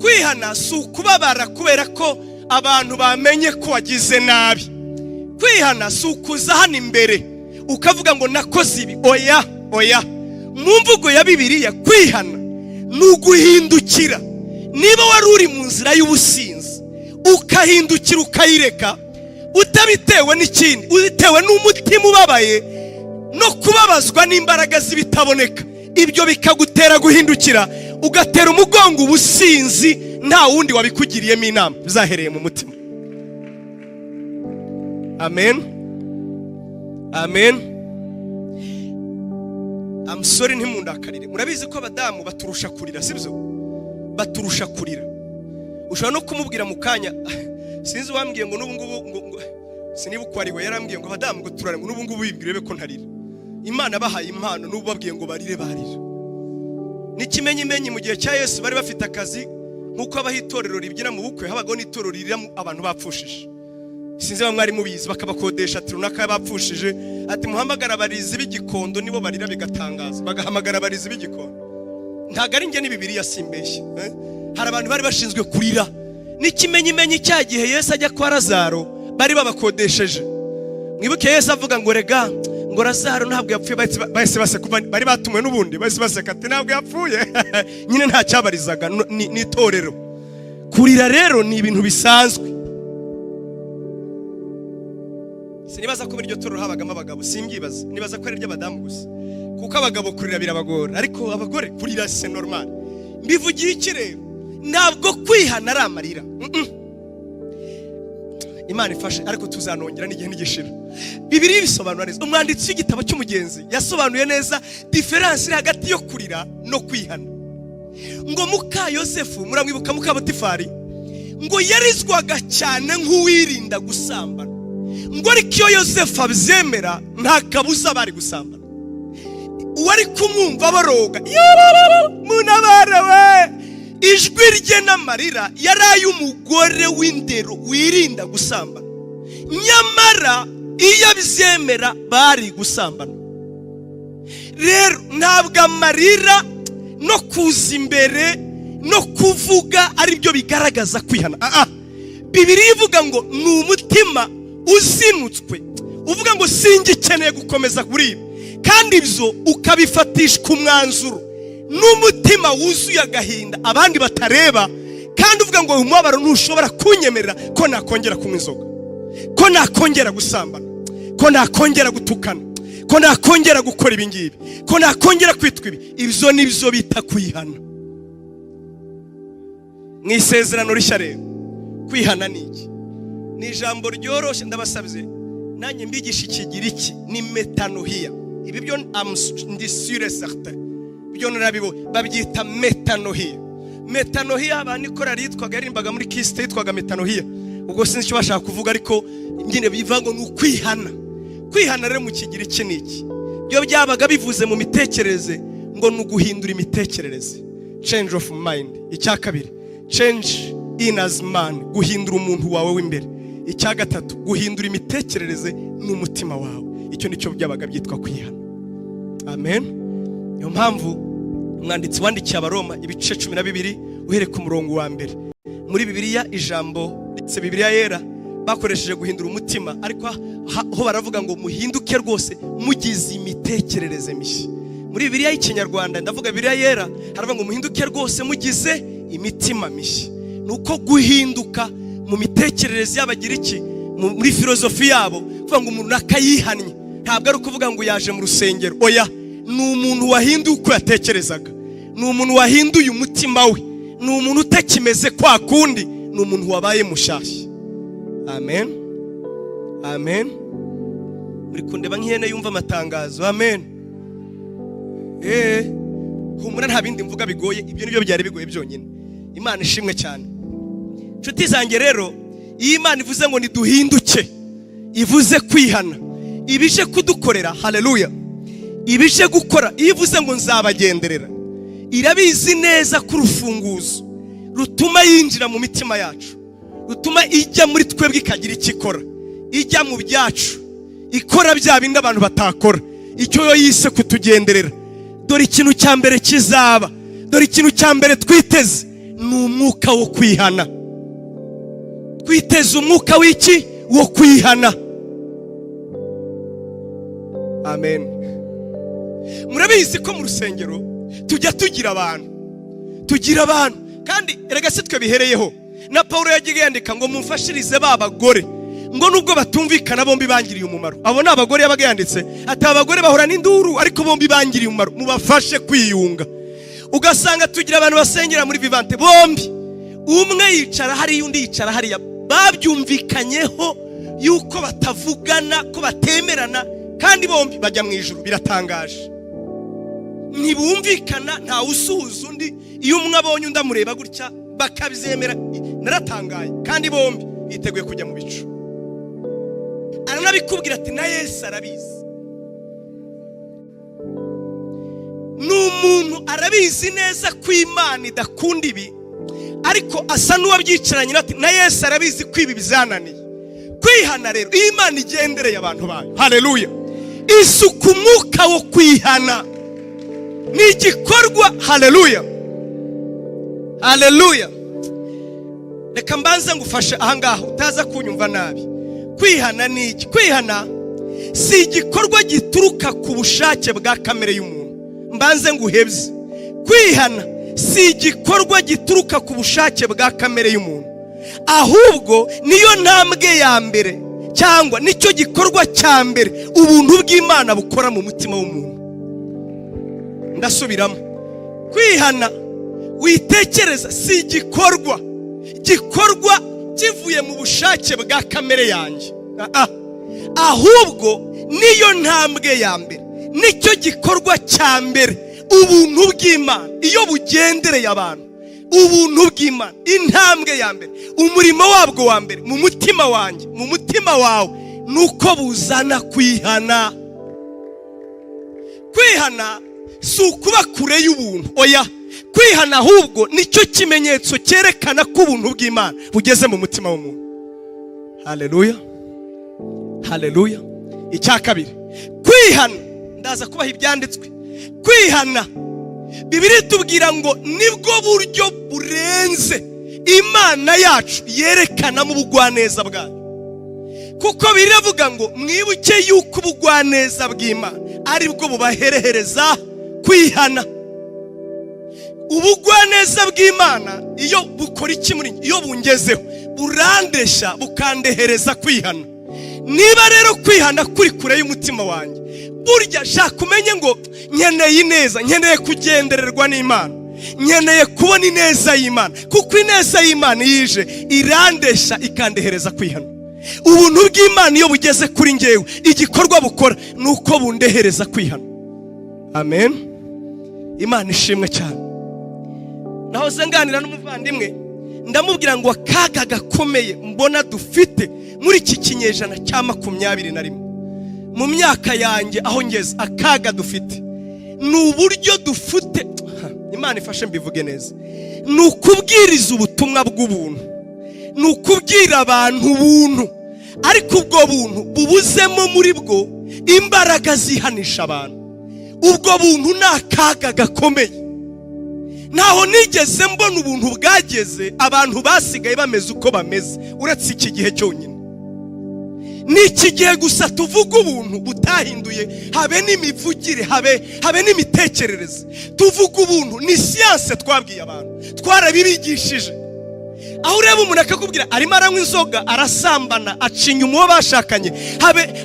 Kwihana sukubabara kubera ko abantu bamenye ko wagize nabi. Kwihana sukuza hano imbere ukavuga ngo nakoze ibi. Oya. Mu mvugo ya Bibiliya kwihana nuguhindukira. Niba wari uri mu nzira y'ubusinzi ukahindukira ukayireka, utabitewe n'ikindi, ubitewe n'umutima ubabaye no kubabazwa n'imbaraga z'ibitaboneka, ibyo bikagutera guhindukira ugatera umugongo ubusinzi, nta wundi wabikugiriyemo inama, bizahereye mu mutima. Amen. I'm sorry ntimundakarire. Murabizi ko abadamu baturusha kurira, sibyo? Baturusha kurira. Ushobora no kumubwira mu kanya, sinzi wambwiye ngo n'ubu ngubu sinibuka ari we yarambwiye ngo abadamu ngo turare ngo n'ubu ngubu bibwirebe ko ntarira. Imana bahaye impano n'ubu babwiye ngo barire barira. N'ikimenyimenyi mu gihe cya Yesu bari bafite akazi nkuko abahitorero ribyina mu bukwe, habago n'itorero ririra abantu bapfushije. Sinzi bamwe ari mubizi, bakabakodesha ati runaka bapfushije, ati muhamagara abarizi b'igikondo nibo barira bigatangaza, bagahamagara abarizi b'igikondo. Ntago ari nge ni Bibiliya simbeshye. Hari abantu bari bashinzwe kurira. N'ikimenyimenyi cya gihe Yesu ajya kwa Lazaro bari babakodesheje. Mwibuke Yesu avuga ngo rega ngo Lazaro ntabwo yapfuye, bahise baseka, bari batumwe n'ubundi bahise baseka ati ntabwo yapfuye. Nyine nta cyabarizaga n'itorero. Kurira rero ni ibintu bisanzwe. Sinibaza ko biryo torero habagamo abagabo, simbyibaza, nibaza ko ari ry'abadamu gusa, kuko abagabo kurira birabagora, ariko abagore kurira c'est normal. Mbivugiye iki rero? Ntabwo kwihana ari amarira. Imana ifashe, ariko tuzanongera n'igihe n'igishira. Bibiliya bisobanura neza. Umwanditsi w'igitabo cy'umugenzi yasobanuye neza difference iri hagati yo kurira no kwihana. Ngo muka Yosefu, muramwibuka muka Potifari, ngo yarizwaga cyane nk'uwirinda gusambana. Ngo ariko iyo Yosefu abyemera nta kabuza bari gusambana. Uwari kumwumva baroga, munabara we, ijwi rye n'amarira yaraye umugore w'indero wirinda gusambana. Nyamara iyo abyemera bari gusambana. Rero ntabwo amarira no kuza imbere no kuvuga ari byo bigaragaza kwihana. Bibiliya ivuga ngo ni umutima uzinutswe, uvuga ngo singikeneye gukomeza kuri ibi, kandi ibyo ukabifatishwa umwanzuro n'umutima wuzuye agahinda abandi batareba, kandi uvuga ngo uyu mubabaro ntushobora kunyemerera ko nakongera kunywa inzoga, ko nakongera gusambana, ko nakongera gutukana, ko nakongera gukora ibi ngibi, ko nakongera kwitwa ibi. Ibyo ni byo bita kwihana. Mu isezerano rishya rero, kwihana ni iki? Ni ijambo ryoroshye. Ndabasabye nanjye mbigisha ikigiriki, ni metanoia. Ibi byo ndi sûr et certain, byo narabibo babyita metanoia. Metanoia abantu ikora yitwaga, yarimbaga muri Kristo yitwaga metanoia. Ubwo sinzi icyo bashaka kuvuga, ariko nyine biva ngo ni ukwihana. Kwihana rero mu kigiriki ni iki? Byo byabaga bivuze mu mitekerereze ngo ni uguhindura imitekerereze, change of mind. Icya kabiri, change in as man, guhindura umuntu wawe w'imbere. Icya gatatu, guhindura imitekerereze n'umutima wawe. Icyo nicyo byabaga byitwa kwihana. Amen. Niyo mpamvu umwanditsi wandikiye Abaroma ibice 12 uhere ku murongo wa mbere, muri Bibiliya ijambo ndetse Bibiliya yera bakoresheje guhindura umutima, ariko ho baravuga ngo muhinduke rwose mugize imitekerereze mishya. Muri Bibiliya y'Ikinyarwanda, ndavuga Bibiliya yera, haravuga ngo muhinduke rwose mugize imitima mishya. Nuko guhinduka mu mitekerereze y'abagira iki, muri filozofi yabo, kuvuga ngo umuntu akayihannye, ntabwo ari ukuvuga ngo yaje mu rusengero. Oya, ni umuntu wahinduye uko yatekerezaga, ni umuntu wahinduye umutima we, ni umuntu utakimeze kwa kundi, ni umuntu wabaye mushashya. Amen. Amen. Muri kundeba nk'ihene yumva amatangazo. Amen. Humura nta bindi mvuga bigoye, ibyo nibyo byari bigoye byonyine. Imana ishimwe cyane. Nshuti zanjye rero, iyi Imana ivuze ngo niduhinduke, ivuze kwihana, ibije kudukorera. Haleluya. Ibije gukora, ivuze ngo nzabagenderera, irabizi neza ko urufunguzo rutuma yinjira mu mitima yacu, rutuma ijya muri twebwe ikagira icyo ikora, ijya mu byacu ikora bya bindi abantu batakora. Icyo yo yise kutugenderera. Dore ikintu cya mbere kizaba, dore ikintu cya mbere twiteze, ni umwuka wo kwihana. Twiteze umwuka w'iki? Wo kwihana. Amen. Murabizi ko mu rusengero tujya tugira abantu, kandi erega se twe bihereyeho. Na Paulo yagiye yandika ngo mumfashirize babagore, ngo nubwo batumvikana bombi bangiriye umumaro. Abo ni abagore yabaga yanditse, ati abagore bahora n'induru ariko bombi bangiriye umumaro, mubafashe kwiyunga. Ugasanga tugira abantu basengera muri Vivante, bombi umwe yicara hari undi yicara hariya, babyumvikanyeho yuko batavugana, ko batemerana, kandi bombi bajya mu ijuru. Biratangaje. Ntibumvikana, nta usuhuza undi. Iyo umwe abonye undi amureba gutya bakabyemera, naratangaye. Kandi bombi biteguye kujya mu bicu. Aranabikubwira ati na Yesu arabizi. N'umuntu arabizi neza ko Imana idakunda ibi, ariko asa n'uwabyicaranye ati na Yesu arabizi ko ibi bizananiye. Kwihana rero, Imana igendereye abantu bayo. Haleluya. Isuku umwuka wo kwihana ni igikorwa. Haleluya. Haleluya. Reka mbanza ngufashe ahangaha utaza kunyumva nabi. Kwihana ni iki? Kwihana si igikorwa gituruka ku bushake bwa kamere y'umuntu. Mbanze nguhebye. Kwihana si igikorwa gituruka ku bushake bwa kamere y'umuntu, ahubwo niyo ntambwe ya mbere, cyangwa nicyo gikorwa cya mbere ubuntu bw'Imana bukora mu mutima w'umuntu. Ndasubiramo. Kwihana witekereza si igikorwa gikorwa kivuye mu bushake bwa kamere yanjye, ahubwo niyo ntambwe ya mbere, nicyo gikorwa cya mbere ubuntu bw'Imana iyo bugendereye abantu. Ubuntu bw'Imana, intambwe ya mbere, umurimo wabwo wa mbere mu mutima wanjye, mu mutima wawe, nuko buzana kwihana. Kwihana si ukuba kure y'ubuntu, oya. Kwihana ahubwo nicyo kimenyetso cyerekana ko ubuntu bw'Imana bugeze mu mutima w'umuntu. Haleluya. Haleluya. Icya kabiri, kwihana, ndaza kubaha ibyanditswe. Kwihana, Bibiliya itubwira ngo nibwo buryo burenze Imana yacu yerekana mu bugwaneza bwayo. Kuko biravuga ngo mwibuke yuko ubugwaneza bw'Imana ari bwo bubaherehereza kwihana. ubugwaneza bw'Imana iyo bukora iki muri iyo bungezeho burandesha bukandehereza kwihana. Niba rero kwihana kuri kure y'umutima wanjye, burya shaka umenye ngo nkeneye ineza, nkeneye kugendererwa n'Imana, nkeneye kubona ineza y'Imana, kuko ineza y'Imana yije irandesha ikandehereza kwihana. Ubuntu bw'Imana iyo bugeze kuri ngewe, igikorwa bukora nuko bundehereza kwihana. Amen. Imana ishimwe cyane. Nahoze nganira n'umuvandimwe ndamubwira ngo akaga gakomeye mbona dufite muri iki kinyejana cya 21 mu myaka yanjye aho ngeze, akaga dufite ni uburyo dufite, Imana ifashe mbivuge neza, ni ukubwiriza ubutumwa bw'ubuntu, ni ukubwira abantu ubuntu, ariko ubwo buntu bubuzemo muri bwo imbaraga zihanisha abantu. Ubwo buntu ni akaga gakomeye. Naho nigeze mbona ubuntu bwageze abantu basigaye bameze uko bameze, uretse iki gihe cyonyine. Ni iki gihe gusa tuvuga ubuntu butahinduye, habe n'imivugire, habe n'imitekerereze. Tuvuga ubuntu ni siyanse twabwiye abantu, twarabibigishije. Aho ureba umuntu akakubwira arimo aranywa inzoga, arasambana, acinya uwo bashakanye,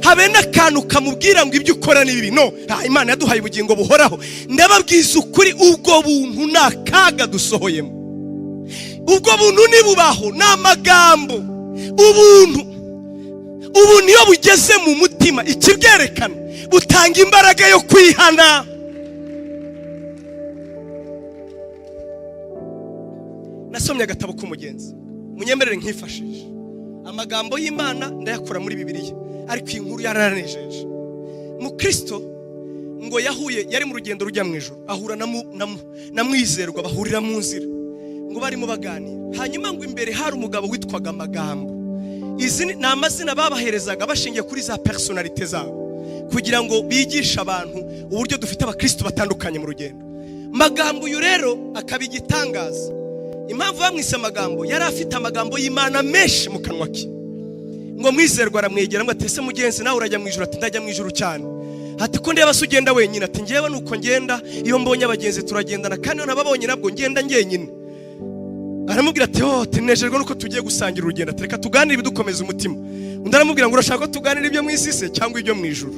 habe n'akantu kamubwira ngo ibyo ukora ni bibi. No, Imana yaduhaye ubugingo buhoraho. Ndababwiza ukuri, ubwo buntu ni akaga dusohoyemo. Ubwo buntu nibubaho ni amagambo. Ubuntu iyo bugeze mu mutima, ikibwerekana butanga imbaraga yo kwihana. Nasomye agatabo k'umugenzi, munyemerere nkifashije amagambo y'Imana ndayakora muri Bibiliya, ariko iyi nkuru yararanejeje. Mu Kristo ngo yari mu rugendo rujya mu ijuru, ahura na Mwizerwa, bahurira mu nzira ngo barimo baganira. Hanyuma ngo imbere hari umugabo witwaga Magambo. Izi ni amazina babaherezaga bashingiye kuri za personalite zabo, kugira ngo bigishe abantu uburyo dufite abakristo batandukanye mu rugendo. Magambo uyu rero akaba igitangaza. Impamvu bamwise Magambo, yari afite amagambo y'Imana menshi mu kanwa ke. Ngo Mwizerwa aramwegera ngo ati, se mugenzi nawe urajya mu ijuru? Ati, ndajya mu ijuru cyane. Ati, ko ndeba sugenda wenyine? Ati, ngewe nuko ngenda, iyo mbonye abagenzi turagendana, kandi nababonye nabwo ngenda ngenyine. Aramubwira ati, tinejejwe nuko tugiye gusangira urugendo, reka tuganire ibidukomeza umutima. Undi aramubwira ngo urashaka ko tuganira ibyo mu isi se cyangwa ibyo mu ijuru?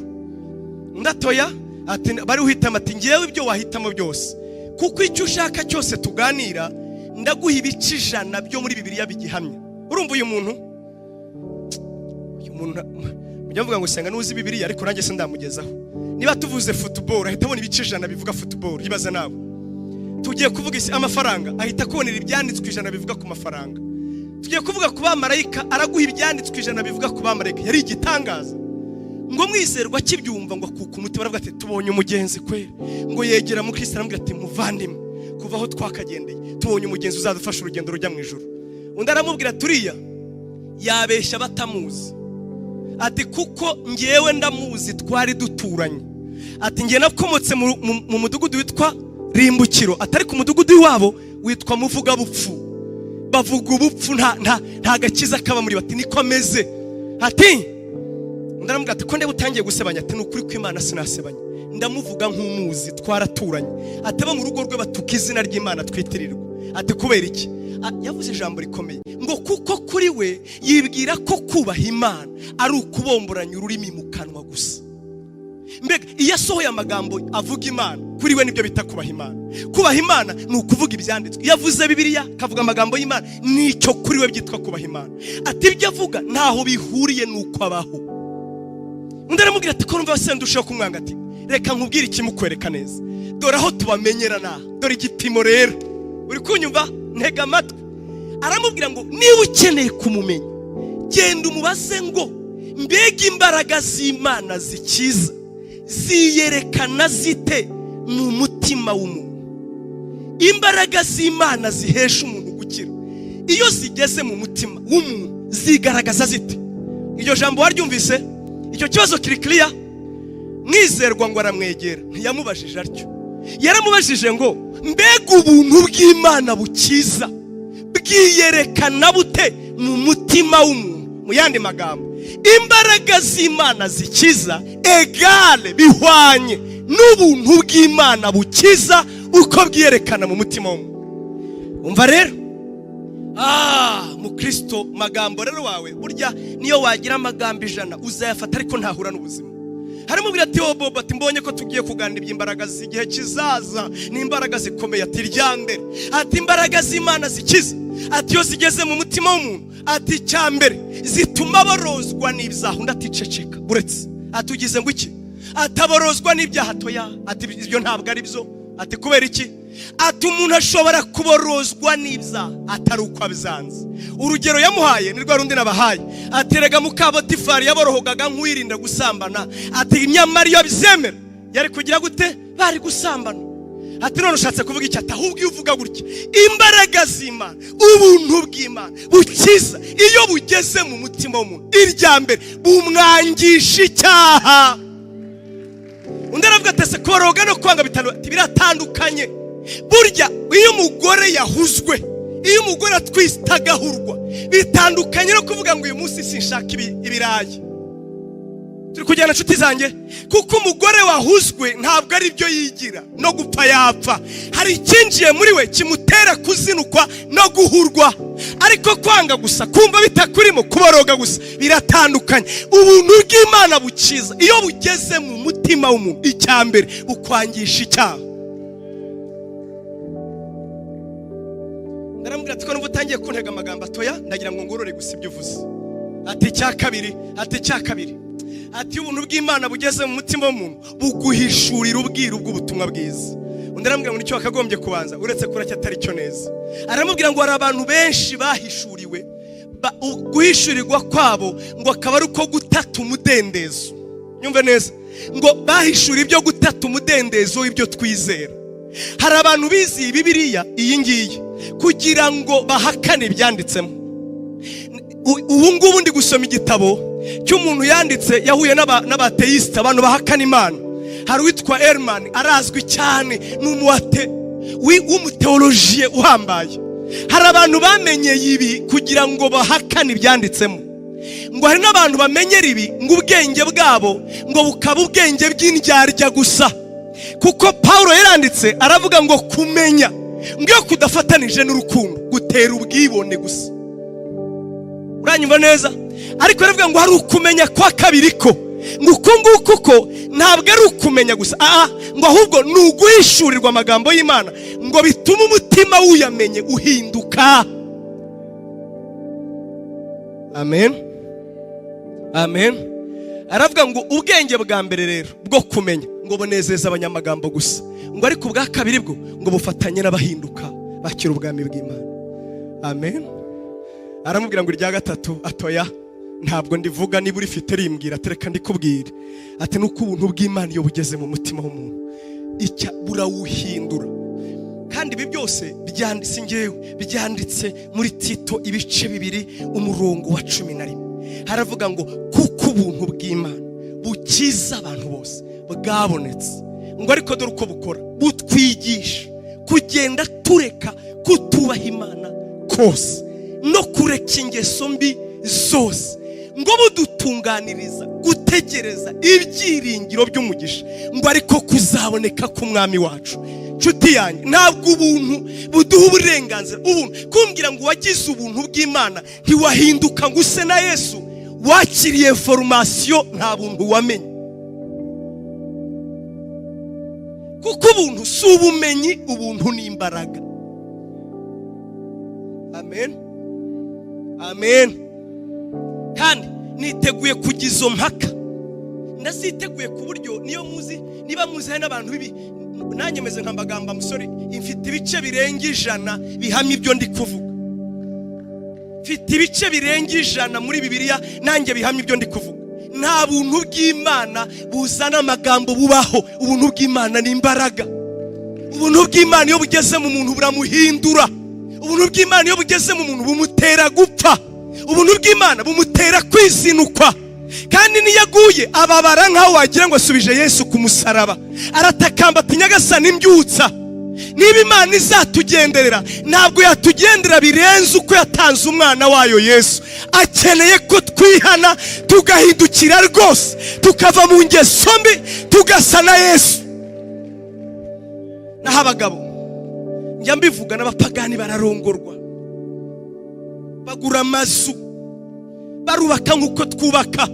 Undi atoya, ati, bari uhitamo. Ati, ngewe ibyo wahitamo byose, kuko icyo ushaka cyose tuganira, ndaguha ibice 100 byo muri Bibiliya bigihamya. Urumva uyu muntu mujya mvuga ngo senga nuzi Bibiliya, ariko nanjye se ndamugezaho. Niba tuvuze football, ahita abona ibice 100 bivuga football. Ibaza nawe tugiye kuvuga isi amafaranga, ahita kubonera ibyanditswe 100 bivuga ku mafaranga. Tugiye kuvuga ku bamarayika, araguha ibyanditswe 100 bivuga ku bamarayika. Yari igitangaza. Ngo Mwizerwa kibyumva ngo akuka umutima, aravuga ati, tubonye umugenzi kwera. Ngo yegera mu Kristo aramubwira ati, muvandimwe, kuva aho twakagendeye tubonye umugenzi uzadufasha urugendo rujya mu ijuru. Undi aramubwira turiya yabeshya batamuzi. Ati, kuko ngewe ndamuzi, twari duturanye. Ati, ngiye nakomotse mu mudugudu witwa Rimbukiro, atari ku mudugudu wabo witwa Muvuga Bupfu. Bavuga ubupfu, nta gakiza kaba muri bati, niko ameze. Ati, undi aramubwira ati, ko ndeba utangiye gusebanya? Ati, nukuri ko Imana sinasebanya, ndamuvuga nk'umuzi, twaraturanye. Ataba mu rugo rwe batuka izina ry'Imana twitirirwa. Ati, kubera iki? Yavuze ijambo rikomeye ngo kuko kuri we yibwira ko kubaha Imana ari ukubomboranya ururimi mu kanwa gusa. Mbega iyo asohoye amagambo avuga Imana, kuri we nibyo bita kubaha Imana. Kubaha Imana ni ukuvuga ibyanditswe. Yavuze Bibiliya kavuga amagambo y'Imana, nicyo kuri we byitwa kubaha Imana. Ati, ibyo avuga ntaho bihuriye nuko abaho. Undi aramubwira ati, ko numva wasendushaho kumwanga? Ati, reka nkubwire ikimukwereka neza, dore aho tubamenyera naha, dore igipimo rero. Uri kunyumva? Ntega amatwi. Aramubwira ngo niba ukeneye kumumenya, genda umubaze ngo mbega imbaraga z'Imana zikiza ziyerekana zite mu mutima w'umuntu? Imbaraga z'Imana zihesha umuntu gukira, iyo zigeze mu mutima w'umuntu zigaragaza zite? Iryo jambo waryumvise? Icyo kibazo kiri clear. Mwizerwa ngo aramwegera, ntiyamubajije atyo. Yaramubajije ngo mbega ubuntu bw'Imana bukiza bwiyerekana bute mu mutima w'umuntu? Mu yandi magambo, imbaraga z'Imana zikiza egale bihwanye n'ubuntu bw'Imana bukiza uko bwiyerekana mu mutima w'umuntu. Umva rero, mukristo, magambo rero wawe burya niyo wagira amagambo 100 uzayafata ariko ntahura n'ubuzima. Harimo bira ati Bobo ati mbonye ko tugiye kuganira iby'imbaraga z'igihe kizaza, n'imbaraga zikomeye ati ryambere, ati imbaraga z'Imana zikiza, ati yo zigeze mu mutima w'umuntu, ati cyambere zituma borozwa n'ibyaha. Undi ati ceceka buretse, ati ugize ngo iki? Ataborozwa n'ibyaha toya, ati ibyo ntabwo ari byo. Ati kubera iki? Ati umuntu ashobora kuborozwa n'ibyaha atari uko abizanze. Urugero yamuhaye ni rwa rundi nabahaye, ati rega Mukabotifari yaborohogaga nk'uwirinda gusambana, ati nyamara iyo bizemera yari kugira gute? Bari gusambana. Ati none ushatse kuvuga iki? Ati ahubwo iyo uvuga gutya, imbaraga z'Imana, ubuntu bw'Imana bukiza iyo bugeze mu mutima w'umuntu, iryambere bumwangisha icyaha. Undi aravuga ati se kuboroga no kwanga biratandukanye. Burya iyo umugore yahuzwe, iyo umugore atwista agahurwa, bitandukanye no kuvuga ngo uyu munsi sinshaka ibirayi. Turi kujyana nshuti zanjye, kuko umugore wahuzwe ntabwo ari byo yigira no gupfa yapfa. Hari ikinjiye muri we kimutera kuzinukwa no guhurwa. Ariko kwanga gusa, kumva bitakurimo, kuboroga gusa biratandukanye. Ubuntu bw'Imana bukiza iyo bugeze mu mutima w'umuntu, icyambere bukwangisha icyaha. Ndaramubwira ati ko numva utangiye kuntega amagambo atoya, ndagira ngo ngorore gusa ibyo uvuze. Ati cyakabiri, ati ubuntu bw'Imana bugeze mu mutima w'umuntu buguhishurira ubwiru bw'ubutumwa bwiza. Undi aramubwira ngo nicyo wakagombye kubanza uretse kuracya atari cyo neza. Aramubwira ngo hari abantu benshi bahishuriwe, guhishurirwa kwabo ngo akaba ari uko gutata umudendezo. Nyumve neza, ngo bahishura ibyo gutata umudendezo w'ibyo twizera. Hari abantu bizi Bibiliya iyi ngiyi kugira ngo bahakane ibyanditsemo. Ubu ngubu ndi gusoma igitabo cy'umuntu yanditse, yahuye n'abateisite, abantu bahakana Imana. Hari witwa Herman, arazwi cyane, w'umuteolojiye uhambaye. Hari abantu bamenye ibi kugira ngo bahakane ibyanditsemo. Ngo hari n'abantu bamenyera ibi ngo ubwenge bwabo ngo bukaba ubwenge bw'indyarya gusa. Kuko Paulo yaranditse aravuga ngo kumenya ngo kudafatanije n'urukundo gutera ubwibone gusa. Uranyumva neza? Ariko aravuga ngo hari ukumenya kwa kabiri ko nguko nguko ntabwo ari ukumenya gusa, ngo ahubwo ni uguhishurirwa amagambo y'Imana ngo bituma umutima wuyamenye uhinduka. Amen, amen. Aravuga ngo ubwenge bwa mbere rero bwo kumenya ngo bunezeza abanyamagambo gusa, ngo ariko ubwa kabiri bwo ngo bufatanye n'abahinduka bakira ubwami bw'Imana. Amen. Aramubwira ngo irya gatatu atoya ntabwo ndivuga, niba urifite rimbwira tereka ndikubwire. Ati nuko ubuntu bw'Imana iyo bugeze mu mutima w'umuntu icya burawuhindura. Kandi ibi byose byanditse ngewe, byanditse muri Tito ibice 2 umurongo wa 11. Haravuga ngo kuko ubuntu bw'Imana bukiza abantu bose bwabonetse, ngo ariko dore uko bukora, butwigisha kugenda tureka kutubaha Imana kose no kureka ingeso mbi zose, ngo budutunganiriza gutegereza ibyiringiro by'umugisha, ngo ariko kuzaboneka k'umwami wacu. Nshuti yanjye, ntabwo ubuntu buduha uburenganzira, ubuntu kumbwira ngo wagize ubuntu bw'Imana ntiwahinduka ngo use na Yesu, wakiriye formation nta buntu wamenye. Kuko ubuntu si ubumenyi, ubuntu ni imbaraga. Amen, amen. Kandi niteguye kugiza mpaka, ndasiteguye ku buryo niyo muzi, niba muzi hari n'abantu bibi, nanjye meze nk'amagamba musore, mfite ibice birenga 100 bihamya ibyo ndi kuvuga. Mfite ibice birenga 100 muri Bibiliya nanjye bihamya ibyo ndi kuvuga. Nta buntu bw'Imana buzana amagambo bubaho, ubuntu bw'Imana ni imbaraga. Ubuntu bw'Imana iyo bugeze mu muntu buramuhindura. Ubuntu bw'Imana iyo bugeze mu muntu bumutera gupfa. Ubuntu bw'Imana bumutera kwizinukwa. Kandi niyaguye ababara nkaho wagira ngo asubije Yesu ku musaraba, aratakamba ati Nyagasani mbyutsa. Niba Imana izatugenderera, ntabwo yatugendera birenze uko yatanze umwana wayo Yesu. Akeneye ko twihana tugahindukira rwose, tukava mu ngeso mbi tugasa na Yesu. naho abagabo njya mbivuga n'abapagani bararongorwa, bagura amazu, barubaka nk'uko twubaka,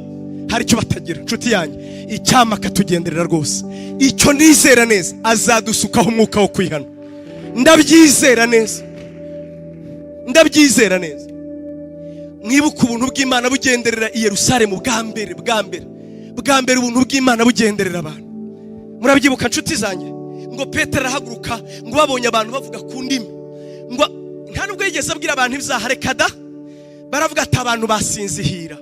hari icyo batagira. Nshuti yanjye, icyama akatugenderera rwose, icyo nizera neza, azadusukaho umwuka wo kwihana. Ndabyizera neza, ndabyizera neza. Mwibuka ubuntu bw'Imana bugenderera i Yerusalemu bwa mbere ubuntu bw'Imana bugenderera abantu. Murabyibuka nshuti zanjye, ngo Petero arahaguruka, ngo babonye abantu bavuga ku ndimi, ngo nta nubwo yigeze abwira abantu ibyahareka da, baravuga ati abantu basinzihira,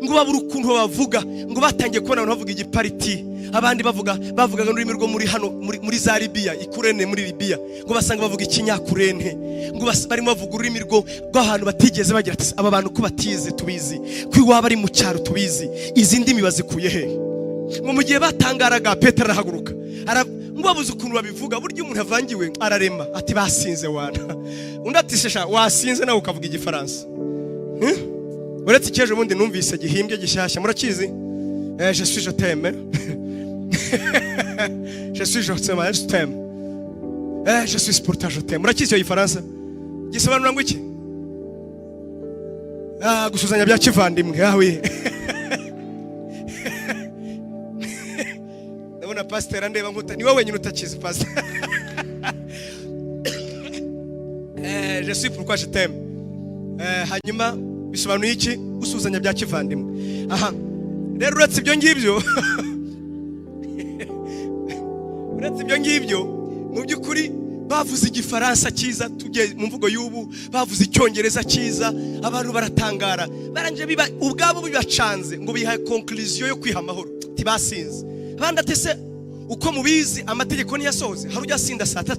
ngo babura ukuntu bavuga, ngo batangiye kubona abantu bavuga igipariti, abandi bavugaga n'ururimi rwo muri hano muri za Libya, Ikurene muri Libya, ngo basanga bavuga ikinyakurene, ngo barimo bavuga ururimi rw'ahantu batigeze bagira ati aba bantu ko batize tubizi, ko iwaba ari mu cyaro tubizi, izi ndimi bazikuye he? Ngo mu gihe batangaraga, Petero arahaguruka, ngo babuze ukuntu babivuga, buryo umuntu avangiwe ararema ati basinze wana, undi ati shesha wasinze nawe ukavuga igifaransa. Uretse icyejo bundi numvise gihimbye gishyashya, murakizi? Je suis je t'aime. Je suis je t'aime. Je suis pour toi je t'aime. Murakizi yo ifaransa? Gisobanura ngo iki? Gusuzanya bya kivandimwe. Oui. Ndabona pastor andeba nkuta, ni wowe wenyine utakizi pastor. Je suis pourquoi je t'aime. Hanyuma bisobanuye iki? Gusuzanya bya kivandimwe. Aha, rero uretse ibyo ngibyo mu by'ukuri bavuze igifaransa cyiza, tujye mu mvugo y'ubu bavuze icyongereza cyiza, abantu baratangara, baranje biba ubwabo bibacanze, ngo biha conclusion yo kwiha amahoro, tibasinze. Abandi atese uko mubizi amategeko niyasohoze, hari ujya sinda saa 3,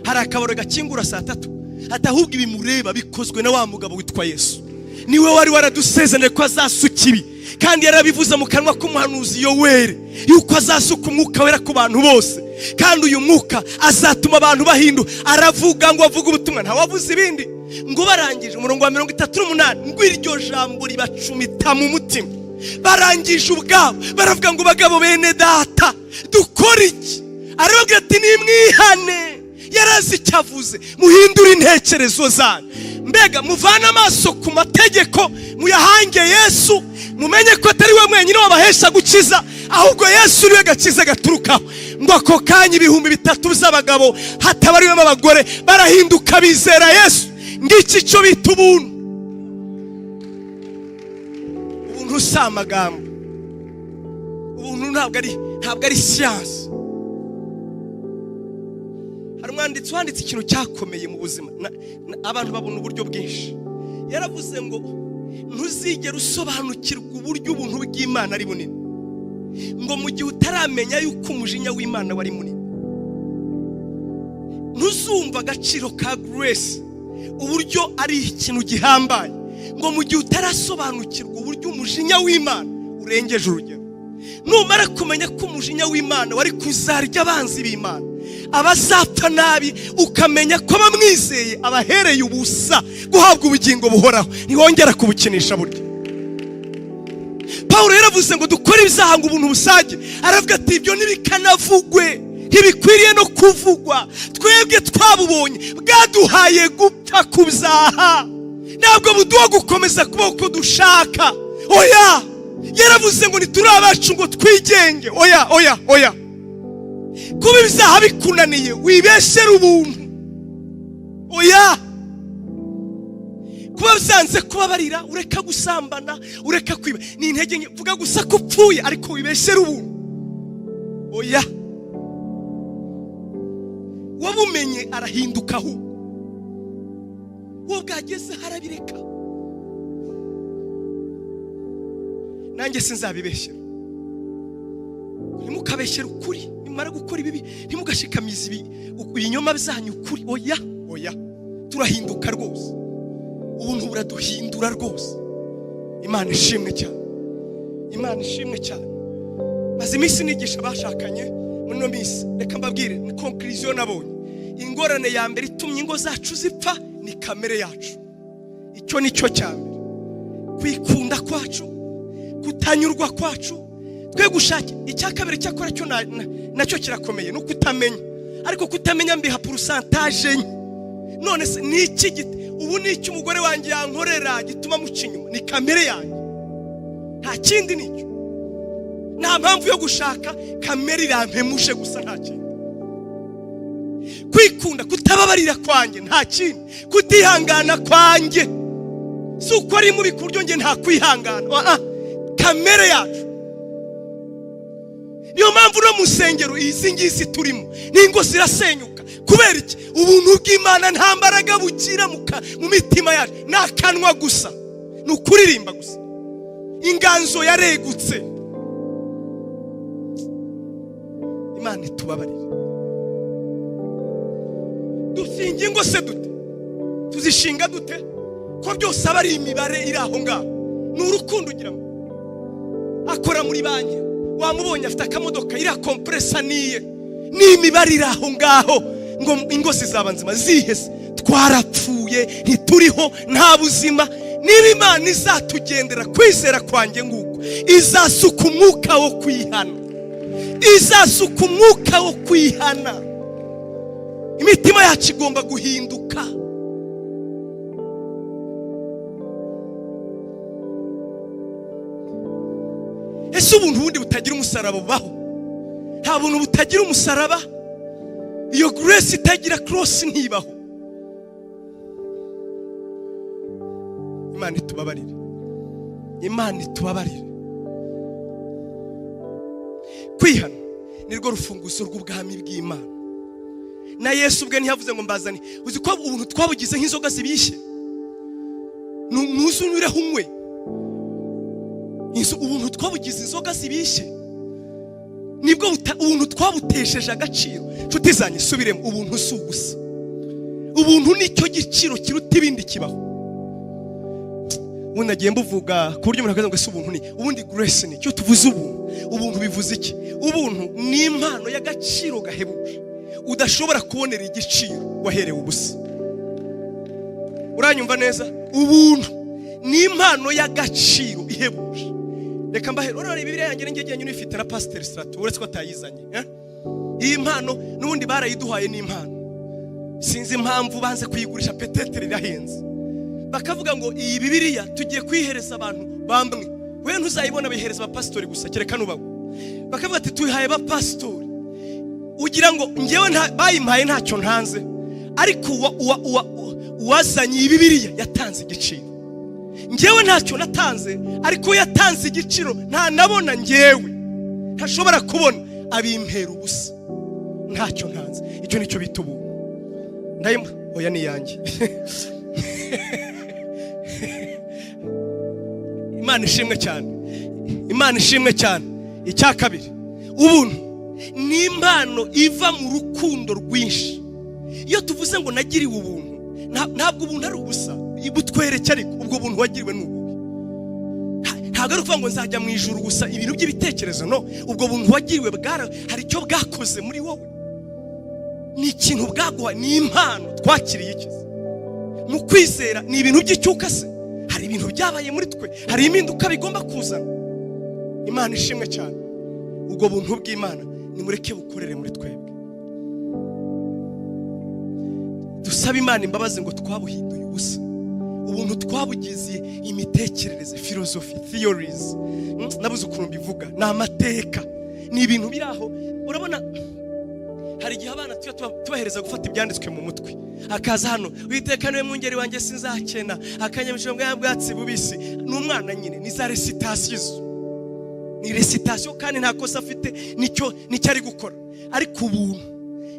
hari akaboro gakingura saa 3, atahubwa ibimureba bikozwe na wa mugabo witwa Yesu. Niwe wari waradusezeranye ko azasuka ibi, kandi yarabivuze mu kanwa k'umuhanuzi Yoweri yuko azasuka umwuka wera ku bantu bose, kandi uyu mwuka azatuma abantu bahindu. Aravuga ngo avuga ubutumwa, nta wavuze ibindi. Ngo barangije umurongo wa 38, ngo iryo jambo ribacumita mu mutima, barangije ubwabo baravuga ngo bagabo bene data dukora iki? Arababwira ati nimwihane, yarazi icyavuze, muhindura intekerezo zanyu, mbega muvana amaso ku mategeko muyahange Yesu, mumenye ko atari we mwenyine wabahesha gukiza, ahubwo Yesu niwe gakiza gaturukaho. Ngo ako kanya 3,000 z'abagabo hatabariwemo abagore barahinduka bizera Yesu. Ngiki cyo bita ubuntu. Ubuntu si amagambo, ubuntu ntabwo ari siyansi. Hari umwanditsi wanditse ikintu cyakomeye mu buzima, abantu babona uburyo bwinshi. Yaravuze ngo ntuzigere usobanukirwa uburyo ubuntu bw'Imana ari bunini, ngo mu gihe utaramenya yuko umujinya w'Imana wari munini. Ntuzumva agaciro ka grace, uburyo ari ikintu gihambaye, ngo mu gihe utarasobanukirwa uburyo umujinya w'Imana urengeje urugero. Numara kumenya ko umujinya w'Imana wari kuzarya abanzi b'Imana, abazapfa nabi, ukamenya ko bamwizeye abahereye ubusa guhabwa ubugingo buhoraho, ntiwongera kubukinisha buryo. Paulo yaravuze ngo dukore ibizaha ngo ubuntu busage, aravuga ati ibyo nibikanavugwe, ntibikwiriye no kuvugwa, twebwe twabubonye bwaduhaye gupfa ku byaha, ntabwo buduha gukomeza kubaho uko dushaka. Oya, yaravuze ngo ntituri abacu ngo twigenge. Oya, kuba ibizaha bikunaniye wibeshere ubuntu. Oya, kuba byanze kubabarira, ureka gusambana, ureka kwiba, ni intege nke, vuga gusa ko upfuye ariko wibeshere ubuntu. Oya, wabumenye arahindukaho, wowe bwageze harabireka. Nanjye sinzabibeshyera, ntimukabeshyere ukuri, nimara gukora ibibi ntimugashikamize ibinyoma byanyu ukuri. Oya, turahinduka rwose, ubuntu buraduhindura rwose. Imana ishimwe cyane. Maze iminsi nigisha bashakanye muri no minsi, reka mbabwire ni conclusion nabonye. Ingorane ya mbere itumye ingo zacu zipfa ni kamere yacu. Icyo nicyo cyambere, kwikunda kwacu, kutanyurwa kwacu, twe gushaka. Icya kabiri cyakora cyo nacyo kirakomeye, no kutamenya. ariko kutamenya mbiha pourcentage nke. None se ni iki gite ubu ni iki umugore wanjye yankorera gituma muca inyuma? Ni kamere yanjye, nta kindi nicyo. Nta mpamvu yo gushaka kamere irampemuje gusa, nta kindi. Kwikunda, kutababarira kwanjye nta kindi, kutihangana kwanjye si uko ari mubi ku buryo njye nta kwihangana. Kamere yacu. Niyo mpamvu no mu nsengero izi ngisi turimo n'ingo zirasenyuka. Kubera iki? Ubuntu bw'Imana nta mbaraga bugira mu mitima yacu, n'akanwa gusa, ni ukuririmba gusa. Inganzo yaregutse. Imana itubabarire. Dusinga ingo se dute? Tuzishinga dute? Ko byose aba ari imibare iri aho ngaho. Ni urukundo ugira ngo akora muri banki, wamubonye afite akamodoka iriya kompresa niye, ni imibare iri aho ngaho ngo ingo zizaba nzima. Zihese twarapfuye, ntituriho, nta buzima. Niba Imana izatugendera, kwizera kwanjye nguko izasuka umwuka wo kwihana, izasuka umwuka wo kwihana. Imitima yacu igomba guhinduka. Ese ubuntu bundi butagira umusaraba bubaho? Nta buntu butagira umusaraba. Iyo grace itagira cross ntibaho. Imana itubabarire. Imana itubabarire. Kwihana nirwo rufunguzo rw'ubwami bw'Imana. Na Yesu ubwe ntiyavuze ngo mbazane. Uzi ko ubuntu twabugize nk'inzoga zibishye? Nuzunyureho unywe. Ubuntu twabugize inzoga zibishye. Nibwo ubuntu twabutesheje agaciro. Nshuti zanjye subiremo, ubuntu si ubusa. Ubuntu nicyo giciro kiruta ibindi kibaho. Ubundi nagiye mbuvuga ku buryo umuntu akaza ngo ese ubuntu ni ubundi grace ni cyo tuvuze. Ubuntu bivuze iki? Ubuntu ni impano y'agaciro gahebuje udashobora kubonera igiciro waherewe ubusa. Uranyumva neza? Ubuntu ni impano y'agaciro ihebuje. Reka mbahe, urabona Bibiliya yanjye ngiye nyine ifite na Pastor Strato uretse ko atayizanye. Iyi mpano n'ubundi barayiduhaye n'impano. Sinzi impamvu banze kuyigurisha, petetere irahenze. Bakavuga ngo iyi Bibiliya tugiye kwihereza abantu bamwe. Wewe ntuzayibona bihereza abapastori gusa, kereka nubago. Bakavuga ati tuyihaye abapastori. Ugira ngo ngewe bayimpaye ntacyo ntanze, ariko uwazanye iyi Bibiliya yatanze igiciro. Ngewe ntacyo natanze, ariko yatanze igiciro nta nabona ngewe ntashobora kubona, abimpera ubusa, ntacyo ntanze. Icyo nicyo bita ubuntu. Ndayimba oya ni yanjye. Imana ishimwe cyane. Imana ishimwe cyane. Icya kabiri, ubuntu ni impano iva mu rukundo rwinshi. Iyo tuvuze ngo nagiriwe ubuntu, ntabwo ubuntu ari ubusa, ibutwereke ariko ubwo buntu wagiriwe n'ububi. Ntabwo ari ukuvuga ngo nzajya mu ijuru gusa ibintu by'ibitekerezo, no. Ubwo buntu wagiriwe hari icyo bwakoze muri wowe, ni ikintu bwaguha, ni impano twakiriye. Ikiza mu kwizera ni ibintu by'icyuka se, hari ibintu byabaye muri twe, hari impinduka bigomba kuzana. Imana ishimwe cyane. Ubwo buntu bw'Imana nimureke bukorere muri twebwe. Dusaba Imana imbabazi ngo twabuhinduye ubusa. Ubuntu twabugize imitekerereze, philosophy, theories. Nabuze ukuntu mbivuga, ni amateka, ni ibintu biraho. Urabona hari igihe abana tubahereza gufata ibyanditswe mu mutwe, akaza hano Uwiteka niwe mwungeri wanjye sinzakena, akanyamisha bwatsi bubisi. Ni umwana nyine, ni za recitation. Ni recitation kandi nta kosa afite, nicyo ari gukora. Ariko ubuntu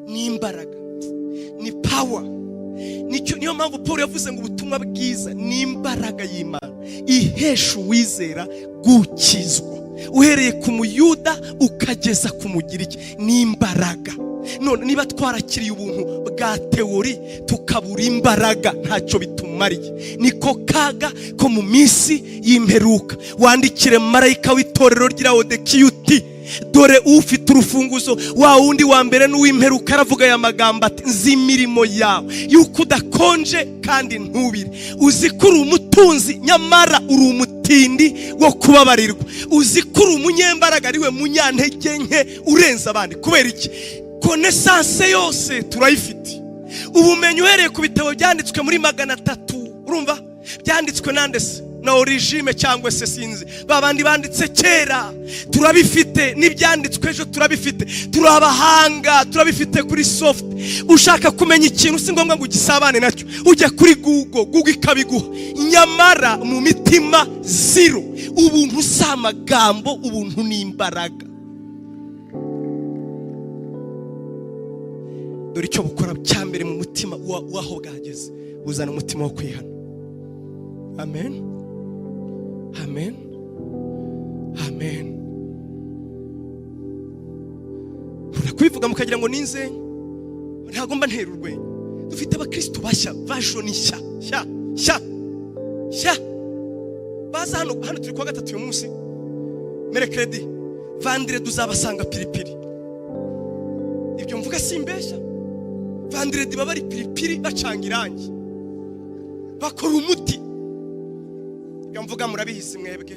ni imbaraga, ni power. Niyo mpamvu Paul yavuze ngo ubutumwa bwiza ni imbaraga y'Imana ihesha uwizera gukizwa, uhereye ku Muyuda ukageza ku Mugiriki. Ni imbaraga. None niba twarakiriye ubuntu bwa teori tukabura imbaraga, ntacyo bitumariye. Niko kaga ko mu minsi y'imperuka. Wandikire marayika w'itorero ry'Laodikiya uti dore ufite urufunguzo wa wundi wa mbere n'uw'imperuka, aravuga aya magambo ati nzi imirimo yawe yuko udakonje kandi ntubire, uzi ko uri umutunzi nyamara uri umutindi wo kubabarirwa, uzi ko uri umunyembaraga ariwe munyantege nke urenza abandi. Kubera iki? connaissance yose turayifite. Ubumenyi uhereye ku bitabo byanditswe muri 300, urumva byanditswe nandese na origime cyangwa se sinzi babandi banditse kera, turabifite. N'ibyanditswe ejo turabifite, turabahanga, turabifite kuri soft. Ushaka kumenya ikintu si ngombwa ngo ugisabane nacyo, ujya kuri Google ikabiguha. Nyamara mu mitima zero, ubuntu s'amagambo, ubuntu n'imbaraga. Dore icyo bukora cyambere mu mutima waho bwageze, uzana umutima wo kwihana. Amen, amen, amen. Kwivuga mukagira ngo ninze, ntago mba ntera urwenya. Dufite abakristo bashya, version nshya. Baza hano turi kwa gatatu uyu munsi, mercredi, vendredi uzabasanga piripiri. Ibyo mvuga simbesha. Vendredi baba ari piripiri bacanga irangi, bakora umuti. Ibyo mvuga murabihizi mwebwe.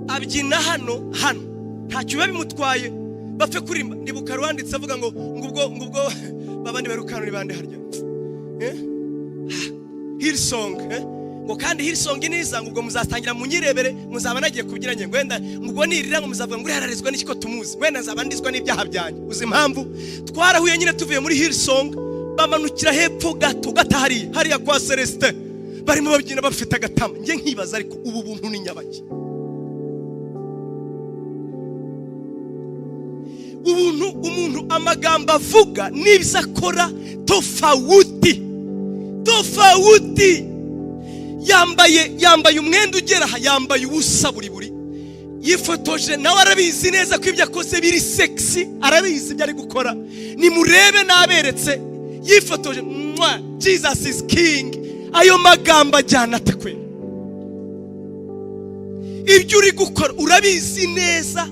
Abyina hano ntacyo biba bimutwaye, bapfe kurimba. Ndibuka rwanditse avuga ngo ngubwo babandi barukano nibande harya Hillsong, ngo kandi Hillsong niza ngubwo muzatangira munyirebere, muzaba nagiye kubyina nge ngwenda ngubwo nirira ngo muzavuga ngo yararezwa n'ikiko tumuzi, wenda nzaba ndizwa n'ibyaha byanjye. Uzi impamvu twarahuye nyine tuvuye muri Hillsong, bamanukira hepfo gato hariya kwa Celestin, barimo babyina bafite agatama. Nge nkibaza ariko ubu buntu ni nyabaki? Umuntu amagambo avuga n'ibyo akora tofauti. Yambaye umwenda ugera aha, yambaye ubusa buri. Yifotoje nawe arabizi neza ko ibyo akoze biri sexy, arabizi ibyo ari gukora. Nimurebe naberetse yifotoje, Jesus is king. Ayo magambo ajyana atekwe. Ibyo uri gukora urabizi neza,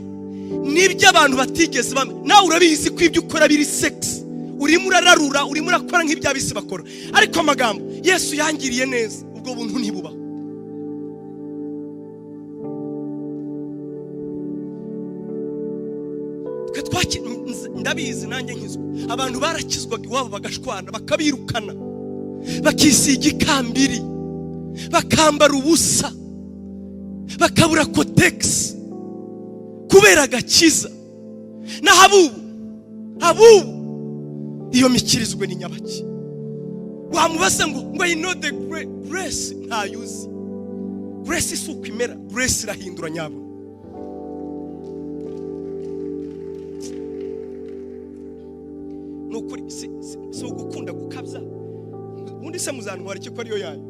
nibyo abantu batigeze bamwe. Nawe urabizi ko ibyo ukora biri sexy, urimo urararura, urimo urakora nk'ibyabisi bakora. Ariko amagambo Yesu yangiriye neza, ubwo buntu ntibuba. Ndabizi nanjye nkizwa. Abantu barakizwaga iwabo bagashwana, bakabirukana, bakisiga ikambiri, bakambara ubusa, bakabura kotex kubera agakiza. Na habubu iyo mikirizwe ni nyabaki. Wamubaza ngo I know the grace, ntayuzi. Grace isuku imera, grace irahindura nyabo. Nukuri si ugukunda gukabya. Undi se muzantwara iki ko ariyo yayo.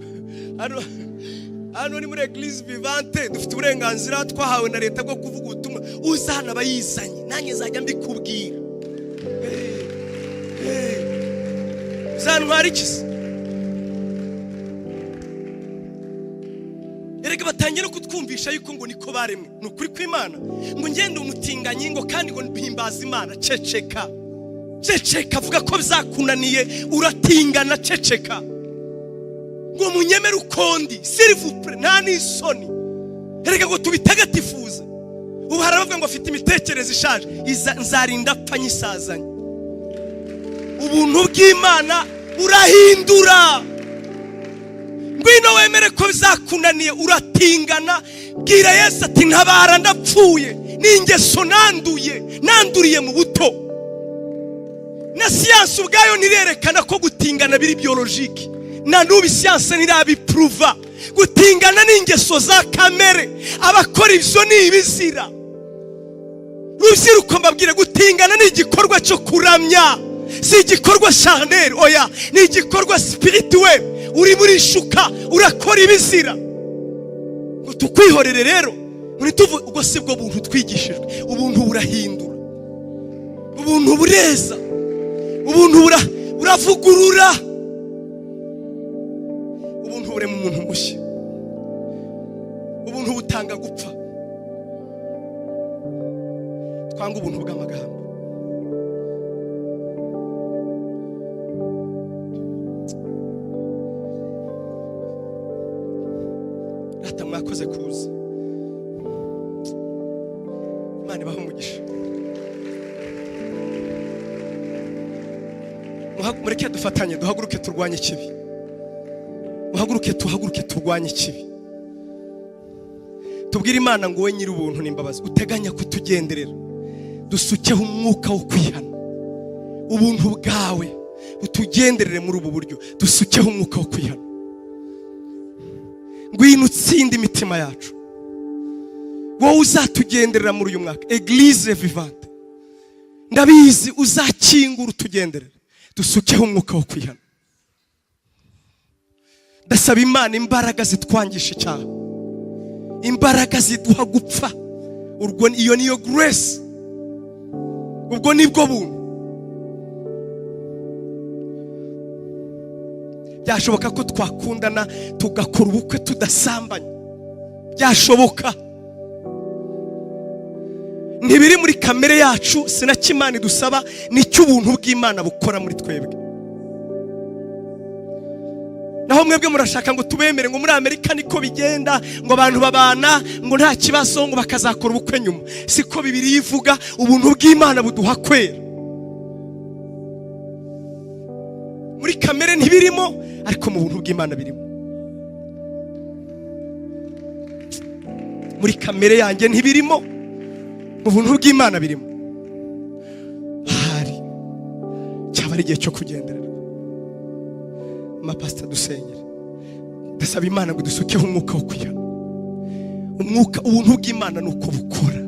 Hano ni muri Eglise Vivante dufite uburenganzira twahawe na leta bwo kuvuga ubutumwa. Uzana bayizanye, nanjye zajya mbikubwira. Uzantwara iki? Erega batangira kutwumvisha yuko ngo niko baremwe. Nukuri kw'Imana ngo ngende umutinganyi ngo kandi ngo mpimbaza Imana. Ceceka vuga ko bizakunaniye, uratingana. Ceceka ngo munyemere ukondi, s'il vous plaît, nta n'isoni. Erega ngo tubitagatifuze. Ubu haravuga ngo afite imitekerereze ishaje, nzarinda apfa nyisazanye. Ubuntu bw'Imana burahindura. Ngwino wemere ko bizakunaniye, uratingana. Bwira Yesu ati ntabara ndapfuye, n'ingeso nanduriye mu buto. Na siyansi ubwayo nirerekana ko gutingana biri biologike. Na nubi siyansi nirabiprova. Gutingana n'ingeso za kamere, abakora ivyo ni ibizira. Rubyiruko mbabwire, gutingana ni igikorwa cyo kuramya, si igikorwa charnel. Oya, ni igikorwa spirituel. Uri muri shuka, urakora ibizira. Ngo tukwihorere rero, muri tuvu ubwo sibwo buntu twigishijwe. Ubuntu burahindura, ubuntu bureza, ubuntu buravugurura, ubuntu bure mu muntu mushya, ubuntu butanga gupfa. Twanga ubuntu bw'amagambo. Rata mwakoze kuza, Imana ibahe umugisha. mureke dufatanye, duhaguruke turwanye ikibi. Tuhaguruke turwanye ikibi. Tubwire Imana ngo we nyiri ubuntu n'imbabazi uteganya kutugenderera, dusukeho umwuka wo kwihana. Ubuntu bwawe utugenderere muri ubu buryo, dusukeho umwuka wo kwihana. Ngwino utsinde imitima yacu, wowe uzatugenderera muri uyu mwaka. Eglise vivante, ndabizi uzakingura utugenderere, dusukeho umwuka wo kwihana. Ndasaba Imana imbaraga zitwangisha icyaha, imbaraga ziduha gupfa. Urwo iyo niyo grace, ubwo nibwo buntu. Byashoboka ko twakundana tugakora ubukwe tudasambanye, byashoboka. Ntibiri muri kamere yacu, sinakimana idusaba, nicyo ubuntu bw'Imana bukora muri twebwe. Naho mwebwe murashaka ngo tubemere ngo muri Amerika niko bigenda, ngo abantu babana ngo nta kibazo, ngo bakazakora ubukwe nyuma. Siko Bibiliya ivuga. Ubuntu bw'Imana buduha kwera. Muri kamere ntibirimo, ariko mu buntu bw'Imana birimo. Muri kamere yanjye ntibirimo, mu buntu bw'Imana birimo. Hari cyaba ari igihe cyo kugenderera. Pastor dusengere. Ndasaba Imana ngo dusukeho umwuka wo kwihana. Ubuntu bw'Imana nuko bukora.